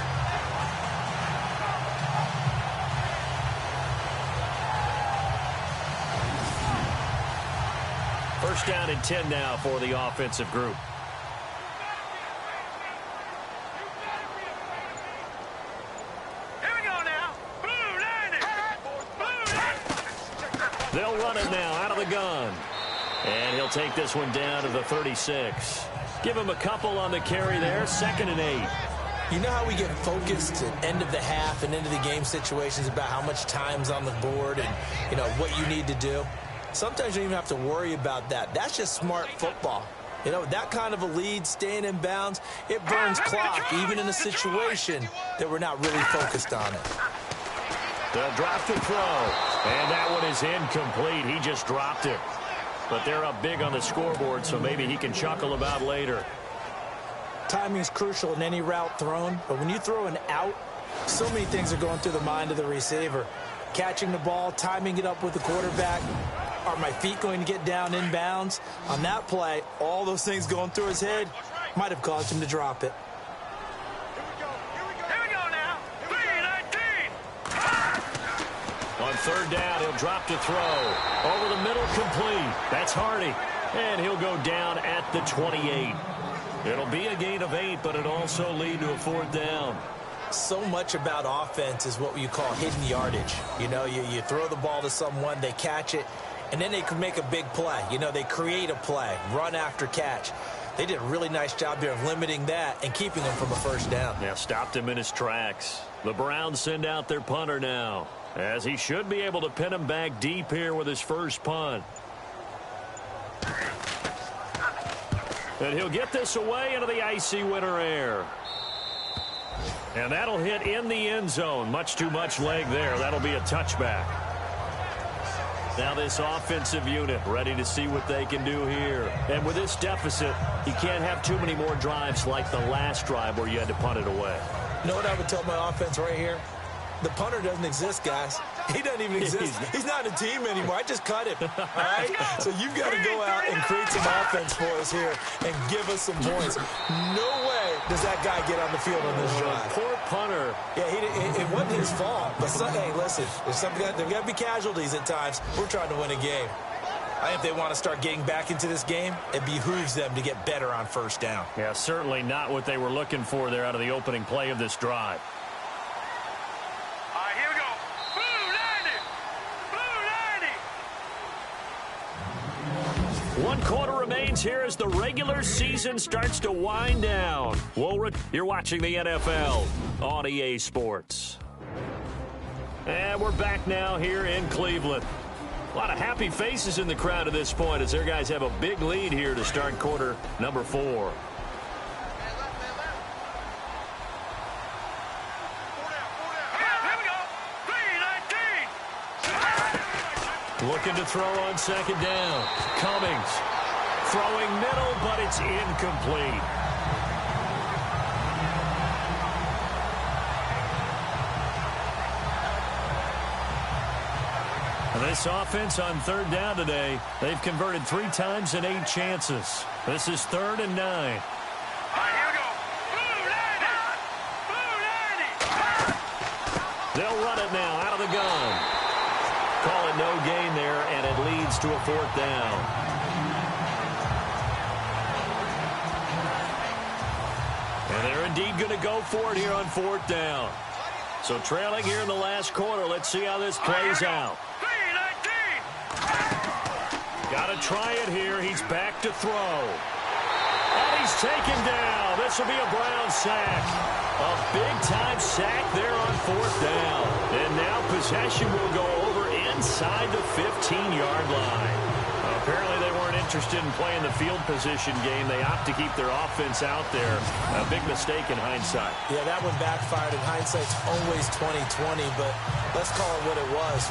First down and 10 now for the offensive group. Here we go now. Blue landing. They'll run it now out of the gun. And he'll take this one down to the 36. Give him a couple on the carry there. 2nd and 8. You know how we get focused at end of the half and into the game situations about how much time's on the board and, you know, what you need to do? Sometimes you don't even have to worry about that. That's just smart football. You know, that kind of a lead, staying in bounds, it burns clock, even in a situation that we're not really focused on it. They'll drop to throw. And that one is incomplete. He just dropped it. But they're up big on the scoreboard, so maybe he can chuckle about later. Timing's crucial in any route thrown, but when you throw an out, so many things are going through the mind of the receiver. Catching the ball, timing it up with the quarterback. Are my feet going to get down in bounds? On that play, all those things going through his head might have caused him to drop it. Here we go now. 3-19. On 3rd down, he'll drop to throw. Over the middle, complete. That's Hardy. And he'll go down at the 28. It'll be a gain of 8, but it also lead to a 4th down. So much about offense is what you call hidden yardage. You know, you throw the ball to someone, they catch it, and then they can make a big play. You know, they create a play, run after catch. They did a really nice job there of limiting that and keeping him from a 1st down. Yeah, stopped him in his tracks. The Browns send out their punter now, as he should be able to pin him back deep here with his first punt. And he'll get this away into the icy winter air. And that'll hit in the end zone. Much too much leg there. That'll be a touchback. Now this offensive unit ready to see what they can do here. And with this deficit, you can't have too many more drives like the last drive where you had to punt it away. You know what I would tell my offense right here? The punter doesn't exist, guys. He doesn't even exist. He's not a team anymore. I just cut him. All right? So you've got to go out and create some offense for us here and give us some points. No way does that guy get on the field on this drive. Poor punter. Yeah, it wasn't his fault. But, hey, listen, there's got to be casualties at times. We're trying to win a game. I think if they want to start getting back into this game, it behooves them to get better on first down. Yeah, certainly not what they were looking for there out of the opening play of this drive. One quarter remains here as the regular season starts to wind down. Woolrich, you're watching the NFL on EA Sports. And we're back now here in Cleveland. A lot of happy faces in the crowd at this point as their guys have a big lead here to start quarter number 4. Looking to throw on second down. Cummings throwing middle, but it's incomplete. And this offense on third down today, they've converted 3 times in 8 chances. This is 3rd and 9. They'll run it now out of the gun. Call it no gain there, and it leads to a 4th down. And they're indeed going to go for it here on 4th down. So trailing here in the last quarter. Let's see how this plays out. Got to try it here. He's back to throw. And he's taken down. This will be a Brown sack. A big-time sack there on 4th down. And now possession will go over inside the 15-yard line. Apparently they weren't interested in playing the field position game. They opt to keep their offense out there. A big mistake in hindsight. Yeah, that one backfired. In hindsight's always 20/20, but let's call it what it was.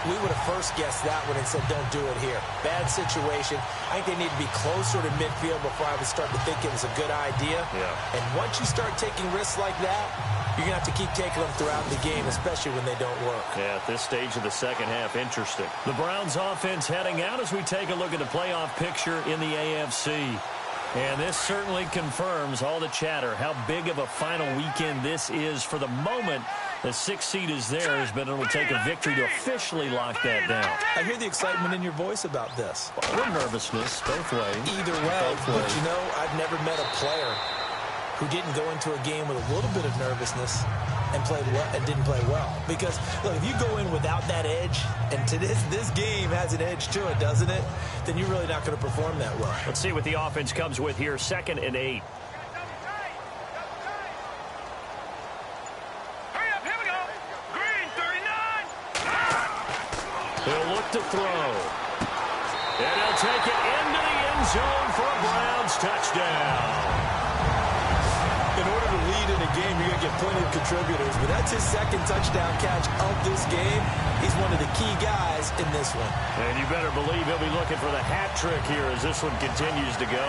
We would have first guessed that one and said, don't do it here. Bad situation. I think they need to be closer to midfield before I would start to think it was a good idea. Yeah. And once you start taking risks like that, you're going to have to keep taking them throughout the game, especially when they don't work. Yeah, at this stage of the second half, interesting. The Browns offense heading out as we take a look at the playoff picture in the AFC. And this certainly confirms all the chatter, how big of a final weekend this is. For the moment, the 6th seed is theirs, but it'll take a victory to officially lock that down. I hear the excitement in your voice about this. Or nervousness, both ways. Either way, but you know, I've never met a player who didn't go into a game with a little bit of nervousness and played well and didn't play well. Because look, if you go in without that edge, and to this game has an edge to it, doesn't it? Then you're really not going to perform that well. Let's see what the offense comes with here. 2nd and 8. Hurry up, here we go. Green 39. He'll look to throw. And he'll take it into the end zone for a Browns touchdown. In order to lead in a game, you're going to get plenty of contributors, but that's his 2nd touchdown catch of this game. He's one of the key guys in this one. And you better believe he'll be looking for the hat trick here as this one continues to go.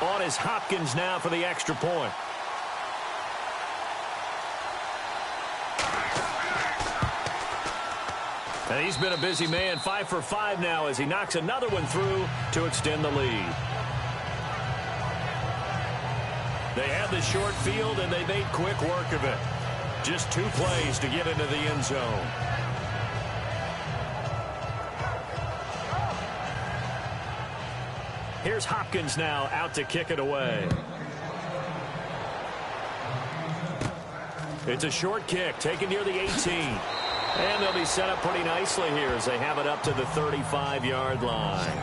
On is Hopkins now for the extra point. And he's been a busy man, 5 for 5 now as he knocks another one through to extend the lead. They had the short field, and they made quick work of it. Just 2 plays to get into the end zone. Here's Hopkins now out to kick it away. It's a short kick taken near the 18. And they'll be set up pretty nicely here as they have it up to the 35-yard line.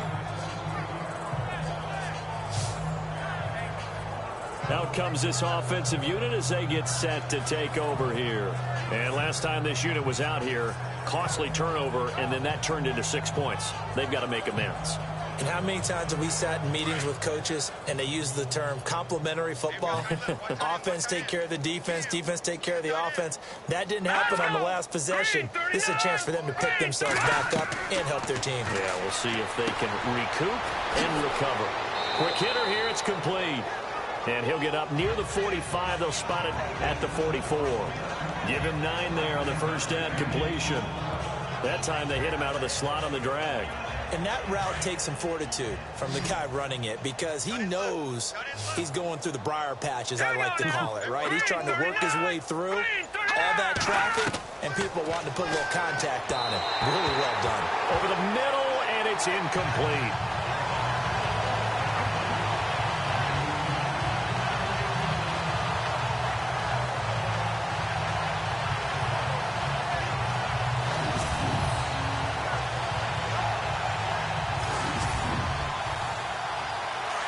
Out comes this offensive unit as they get set to take over here. And last time this unit was out here, costly turnover, and then that turned into 6 points. They've got to make amends. And how many times have we sat in meetings with coaches and they use the term complementary football? Offense take care of the defense, defense take care of the offense. That didn't happen on the last possession. This is a chance for them to pick themselves back up and help their team. Yeah, we'll see if they can recoup and recover. Quick hitter here, it's complete. And he'll get up near the 45. They'll spot it at the 44. Give him 9 there on the first down completion. That time they hit him out of the slot on the drag. And that route takes some fortitude from the guy running it because he knows he's going through the briar patch, as I like to call it, right? He's trying to work his way through all that traffic and people wanting to put a little contact on it. Really well done. Over the middle, and it's incomplete.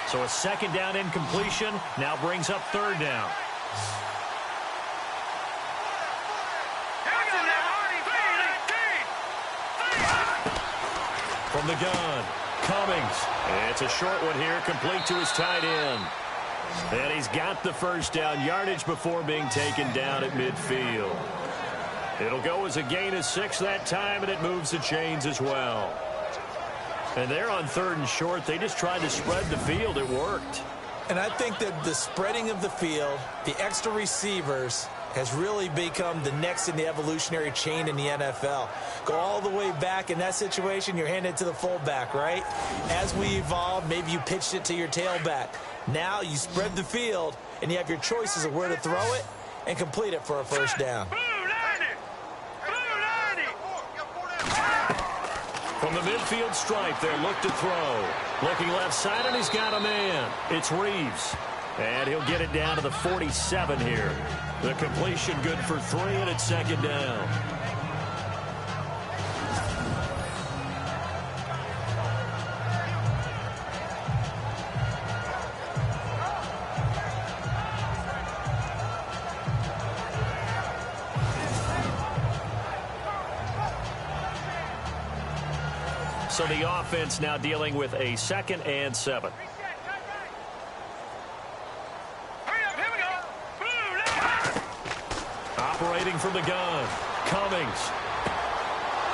So a second down incompletion now brings up third down. From the gun, Cummings. It's a short one here, complete to his tight end. And he's got the first down yardage before being taken down at midfield. It'll go as a gain of 6 that time, and it moves the chains as well. And they're on third and short. They just tried to spread the field. It worked. And I think that the spreading of the field, the extra receivers, has really become the next in the evolutionary chain in the NFL. Go all the way back in that situation, you're handed to the fullback, right? As we evolve, maybe you pitched it to your tailback. Now you spread the field, and you have your choices of where to throw it and complete it for a first down. From the midfield stripe, they look to throw. Looking left side, and he's got a man. It's Reeves. And he'll get it down to the 47 here. The completion good for 3, and it's second down. So the offense now dealing with a 2nd and 7. Operating from the gun, Cummings.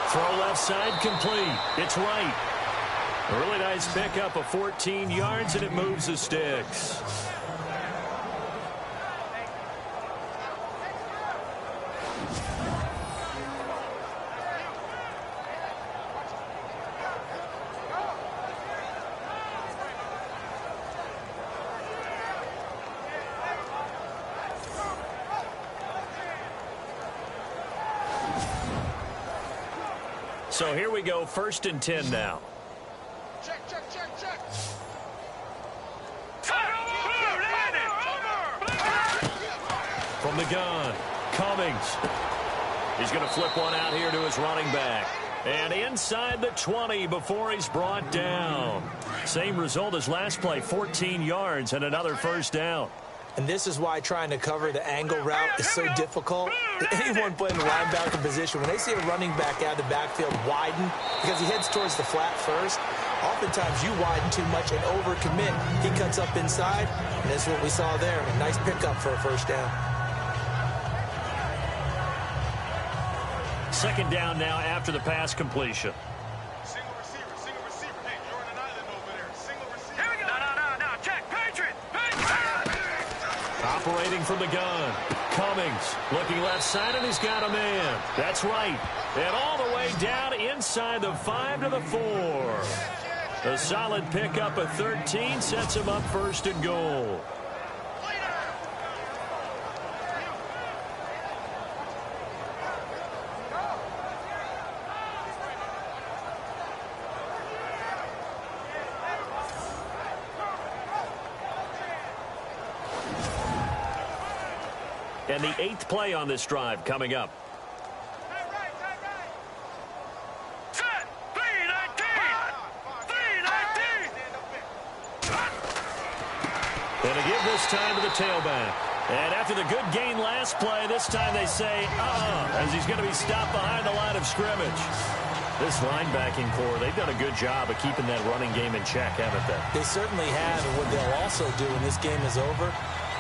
Throw left side, complete. It's right. A really nice pickup of 14 yards, and it moves the sticks. So here we go, 1st and 10 now. Check. From the gun, Cummings. He's going to flip one out here to his running back. And inside the 20 before he's brought down. Same result as last play, 14 yards and another first down. And this is why trying to cover the angle route is so difficult. Anyone playing the linebacker position, when they see a running back out of the backfield widen, because he heads towards the flat first, oftentimes you widen too much and overcommit. He cuts up inside, and that's what we saw there. A nice pickup for a first down. Second down now after the pass completion. Single receiver. Hey, you're on an island over there. Single receiver. Here we go. No. Check. Patriot. Operating from the gun, Cummings looking left side, and he's got a man. That's right. And all the way down inside the 5 to the 4. A solid pickup of 13 sets him up 1st and goal. And the 8th play on this drive coming up. Set. 3-19. And to give this time to the tailback. And after the good gain last play, this time they say, as he's going to be stopped behind the line of scrimmage. This linebacking core, they've done a good job of keeping that running game in check, haven't they? They certainly have, and what they'll also do when this game is over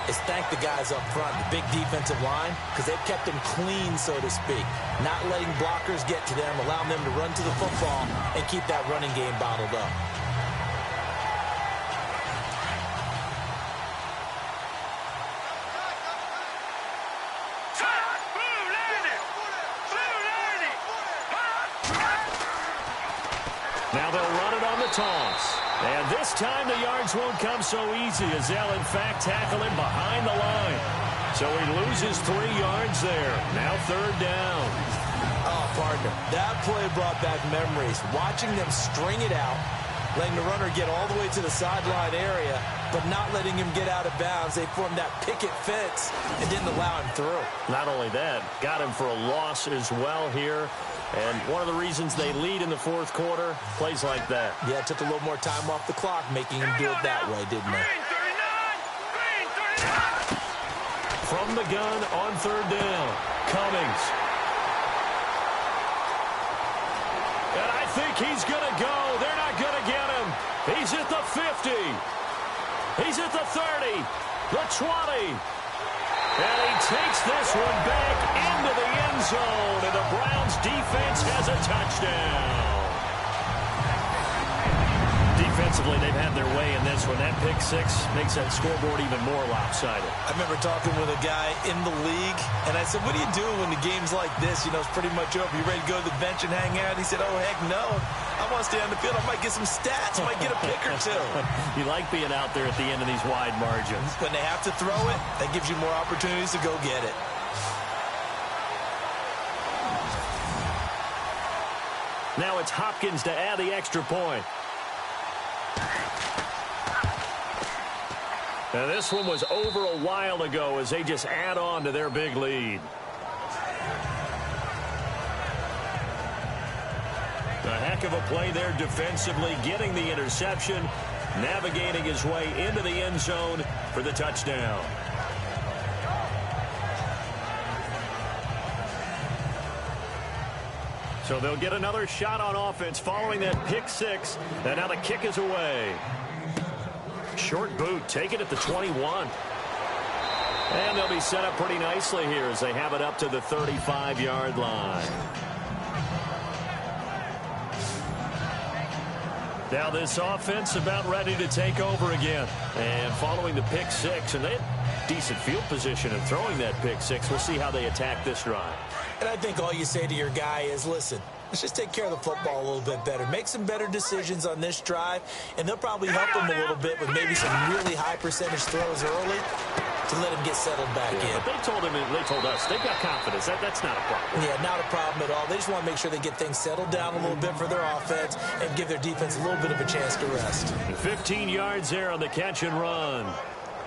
is thank the guys up front, the big defensive line, because they've kept them clean, so to speak. Not letting blockers get to them, allowing them to run to the football and keep that running game bottled up. Now they'll run it on the toss. And this time the yards won't come so easy as they'll, in fact, tackle him behind the line. So he loses 3 yards there. Now 3rd down. Oh, partner, that play brought back memories. Watching them string it out, letting the runner get all the way to the sideline area, but not letting him get out of bounds. They formed that picket fence and didn't allow him through. Not only that, got him for a loss as well here. And one of the reasons they lead in the 4th quarter, plays like that. Yeah, it took a little more time off the clock, making him do it that way, didn't it? From the gun on 3rd down, Cummings. And I think he's going to go. They're not going to get him. He's at the 50. He's at the 30, the 20. And he takes this one back into the end zone, and the Browns defense has a touchdown. Defensively, they've had their way in this one. That pick 6 makes that scoreboard even more lopsided. I remember talking with a guy in the league, and I said, what do you do when the game's like this? You know, it's pretty much over. You ready to go to the bench and hang out? He said, oh, heck no. I want to stay on the field. I might get some stats. I might get a pick or 2. You like being out there at the end of these wide margins. When they have to throw it, that gives you more opportunities to go get it. Now it's Hopkins to add the extra point. Now this one was over a while ago as they just add on to their big lead. A heck of a play there defensively, getting the interception, navigating his way into the end zone for the touchdown. So they'll get another shot on offense following that pick 6, and now the kick is away. Short boot, taken at the 21. And they'll be set up pretty nicely here as they have it up to the 35-yard line. Now this offense about ready to take over again. And following the pick 6, and they had decent field position in throwing that pick 6. We'll see how they attack this drive. And I think all you say to your guy is, listen, let's just take care of the football a little bit better. Make some better decisions on this drive, and they'll probably help him a little bit with maybe some really high percentage throws early to let him get settled back in. But they told him, and they told us, they've got confidence. That's not a problem. Yeah, not a problem at all. They just want to make sure they get things settled down a little bit for their offense and give their defense a little bit of a chance to rest. 15 yards there on the catch and run.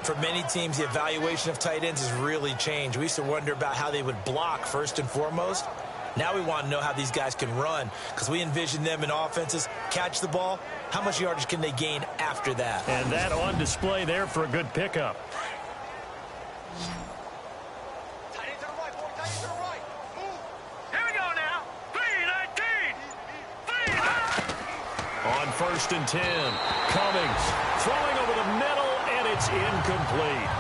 For many teams, the evaluation of tight ends has really changed. We used to wonder about how they would block first and foremost. Now we want to know how these guys can run, because we envision them in offenses catch the ball. How much yardage can they gain after that? And that on display there for a good pickup. Tight end to the right, boy. Tight end to the right. Move. Here we go now. 3-19. On 1st and 10, Cummings throwing over the middle, and it's incomplete.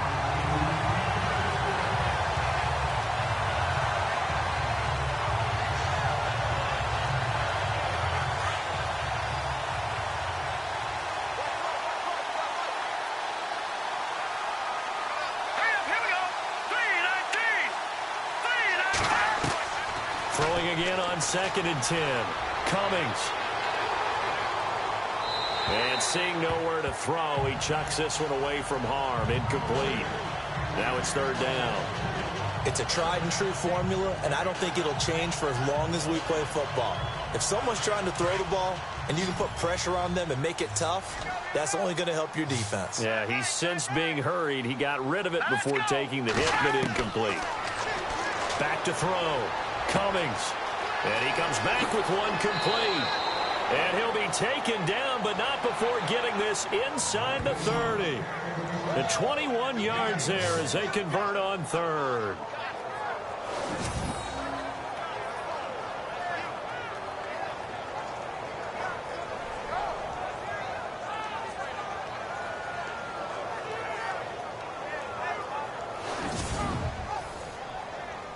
Here we go. 3-19. Throwing again on 2nd and 10, Cummings. And seeing nowhere to throw, he chucks this one away from harm. Incomplete. Now it's 3rd down. It's a tried-and-true formula, and I don't think it'll change for as long as we play football. If someone's trying to throw the ball and you can put pressure on them and make it tough, that's only going to help your defense. Yeah, he's since being hurried. He got rid of it before taking the hit, but incomplete. Back to throw. Cummings. And he comes back with one complete. And he'll be taken down, but not before getting this inside the 30. And 21 yards there as they convert on third.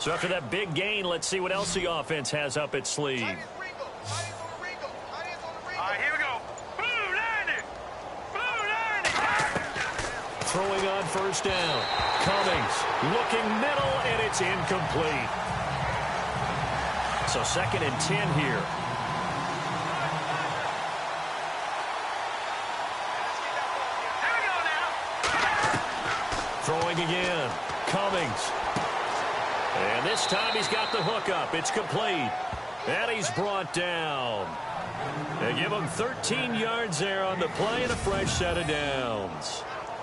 So after that big gain, let's see what else the offense has up its sleeve. All right, here we go. Blue landing. Blue landing. Throwing on first down. Cummings looking middle, and it's incomplete. So 2nd and 10 here. Here we go now. Throwing again. Cummings. And this time he's got the hook up. It's complete. And he's brought down. They give him 13 yards there on the play and a fresh set of downs.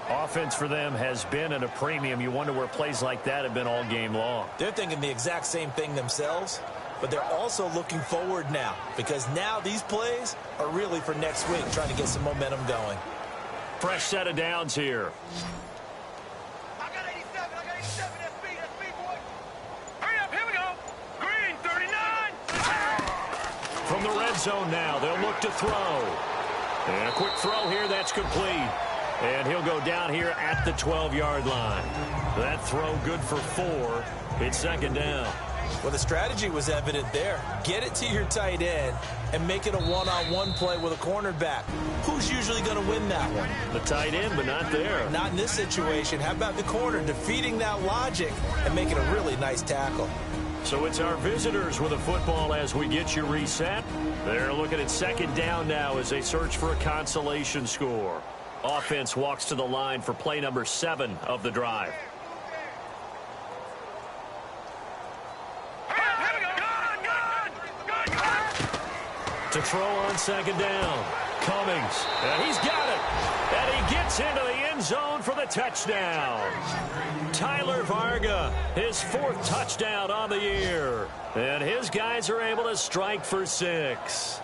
Offense for them has been at a premium. You wonder where plays like that have been all game long. They're thinking the exact same thing themselves, but they're also looking forward now because now these plays are really for next week, trying to get some momentum going. Fresh set of downs here. I got 87. I got 87. That's me, boy. Hurry up. Here we go. Green, 39. From the red zone now, they'll look to throw. And a quick throw here, that's complete. And he'll go down here at the 12-yard line. That throw good for 4. It's 2nd down. Well, the strategy was evident there. Get it to your tight end and make it a one-on-one play with a cornerback. Who's usually going to win that one? The tight end, but not there. Not in this situation. How about the corner defeating that logic and making a really nice tackle? So it's our visitors with a football as we get you reset. They're looking at 2nd down now as they search for a consolation score. Offense walks to the line for play number 7 of the drive. To throw on 2nd down. Cummings. And he's got it. And he gets into the end zone for the touchdown. Tyler Varga, his 4th touchdown on the year. And his guys are able to strike for 6.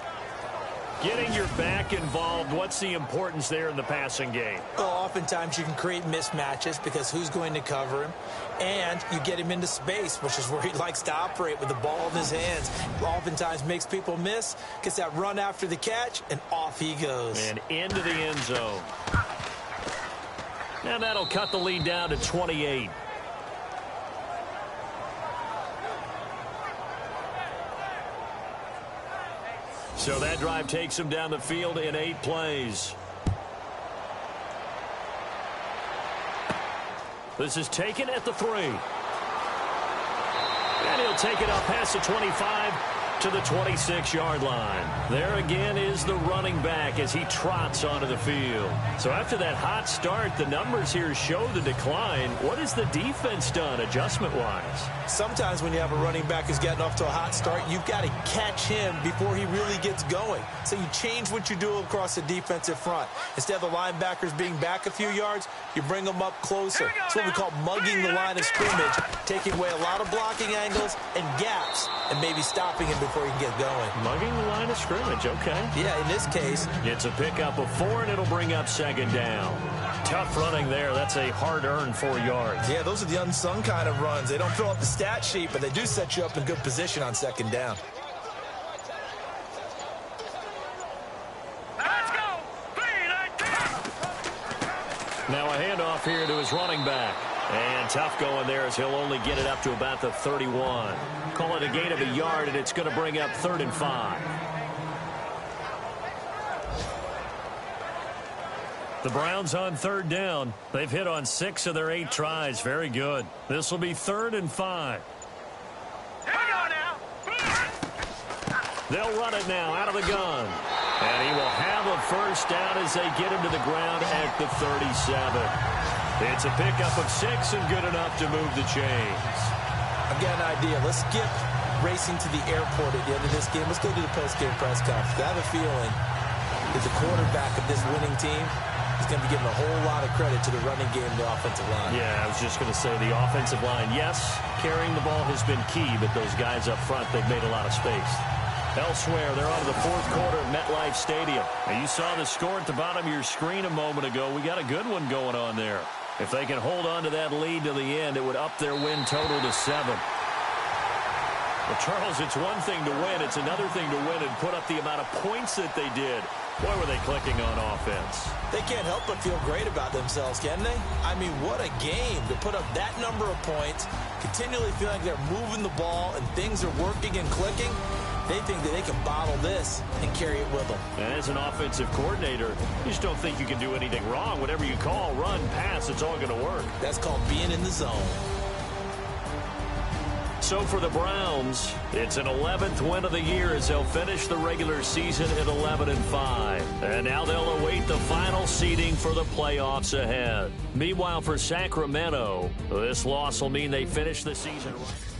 Getting your back involved, what's the importance there in the passing game? Well, oftentimes you can create mismatches because who's going to cover him? And you get him into space, which is where he likes to operate with the ball in his hands. Oftentimes makes people miss, gets that run after the catch, and off he goes. And into the end zone. Now that'll cut the lead down to 28. So that drive takes him down the field in 8 plays. This is taken at the 3. And he'll take it up past the 25 to the 26-yard line. There again is the running back as he trots onto the field. So after that hot start, the numbers here show the decline. What has the defense done adjustment-wise? Sometimes when you have a running back who's getting off to a hot start, you've got to catch him before he really gets going. So you change what you do across the defensive front. Instead of the linebackers being back a few yards, you bring them up closer. It's what we call mugging the line of scrimmage, taking away a lot of blocking angles and gaps, and maybe stopping him before he can get going. Mugging the line of scrimmage, okay. Yeah, in this case, it's a pickup of 4, and it'll bring up 2nd down. Tough running there. That's a hard-earned 4 yards. yeah, those are the unsung kind of runs. They don't fill up the stat sheet, but they do set you up in good position on 2nd down. Let's go. 3, 19. Now a handoff here to his running back. And tough going there as he'll only get it up to about the 31. Call it a gain of a yard, and it's going to bring up 3rd and 5. The Browns on 3rd down. They've hit on 6 of their 8 tries. Very good. This will be 3rd and 5. Here we go now. They'll run it now out of the gun. And he will have a first down as they get him to the ground at the 37. It's a pickup of 6 and good enough to move the chains. I've got an idea. Let's skip racing to the airport at the end of this game. Let's go to the post-game press conference. I have a feeling that the quarterback of this winning team is going to be giving a whole lot of credit to the running game and the offensive line. Yeah, I was just going to say the offensive line, yes, carrying the ball has been key, but those guys up front, they've made a lot of space. Elsewhere, they're on to the fourth quarter at MetLife Stadium. And you saw the score at the bottom of your screen a moment ago. We got a good one going on there. If they can hold on to that lead to the end, it would up their win total to 7. Well, Charles, it's one thing to win. It's another thing to win and put up the amount of points that they did. Boy, were they clicking on offense. They can't help but feel great about themselves, can they? I mean, what a game to put up that number of points, continually feeling like they're moving the ball and things are working and clicking. They think that they can bottle this and carry it with them. And as an offensive coordinator, you just don't think you can do anything wrong. Whatever you call, run, pass, it's all going to work. That's called being in the zone. So for the Browns, it's an 11th win of the year as they'll finish the regular season at 11-5. And now they'll await the final seeding for the playoffs ahead. Meanwhile, for Sacramento, this loss will mean they finish the season right.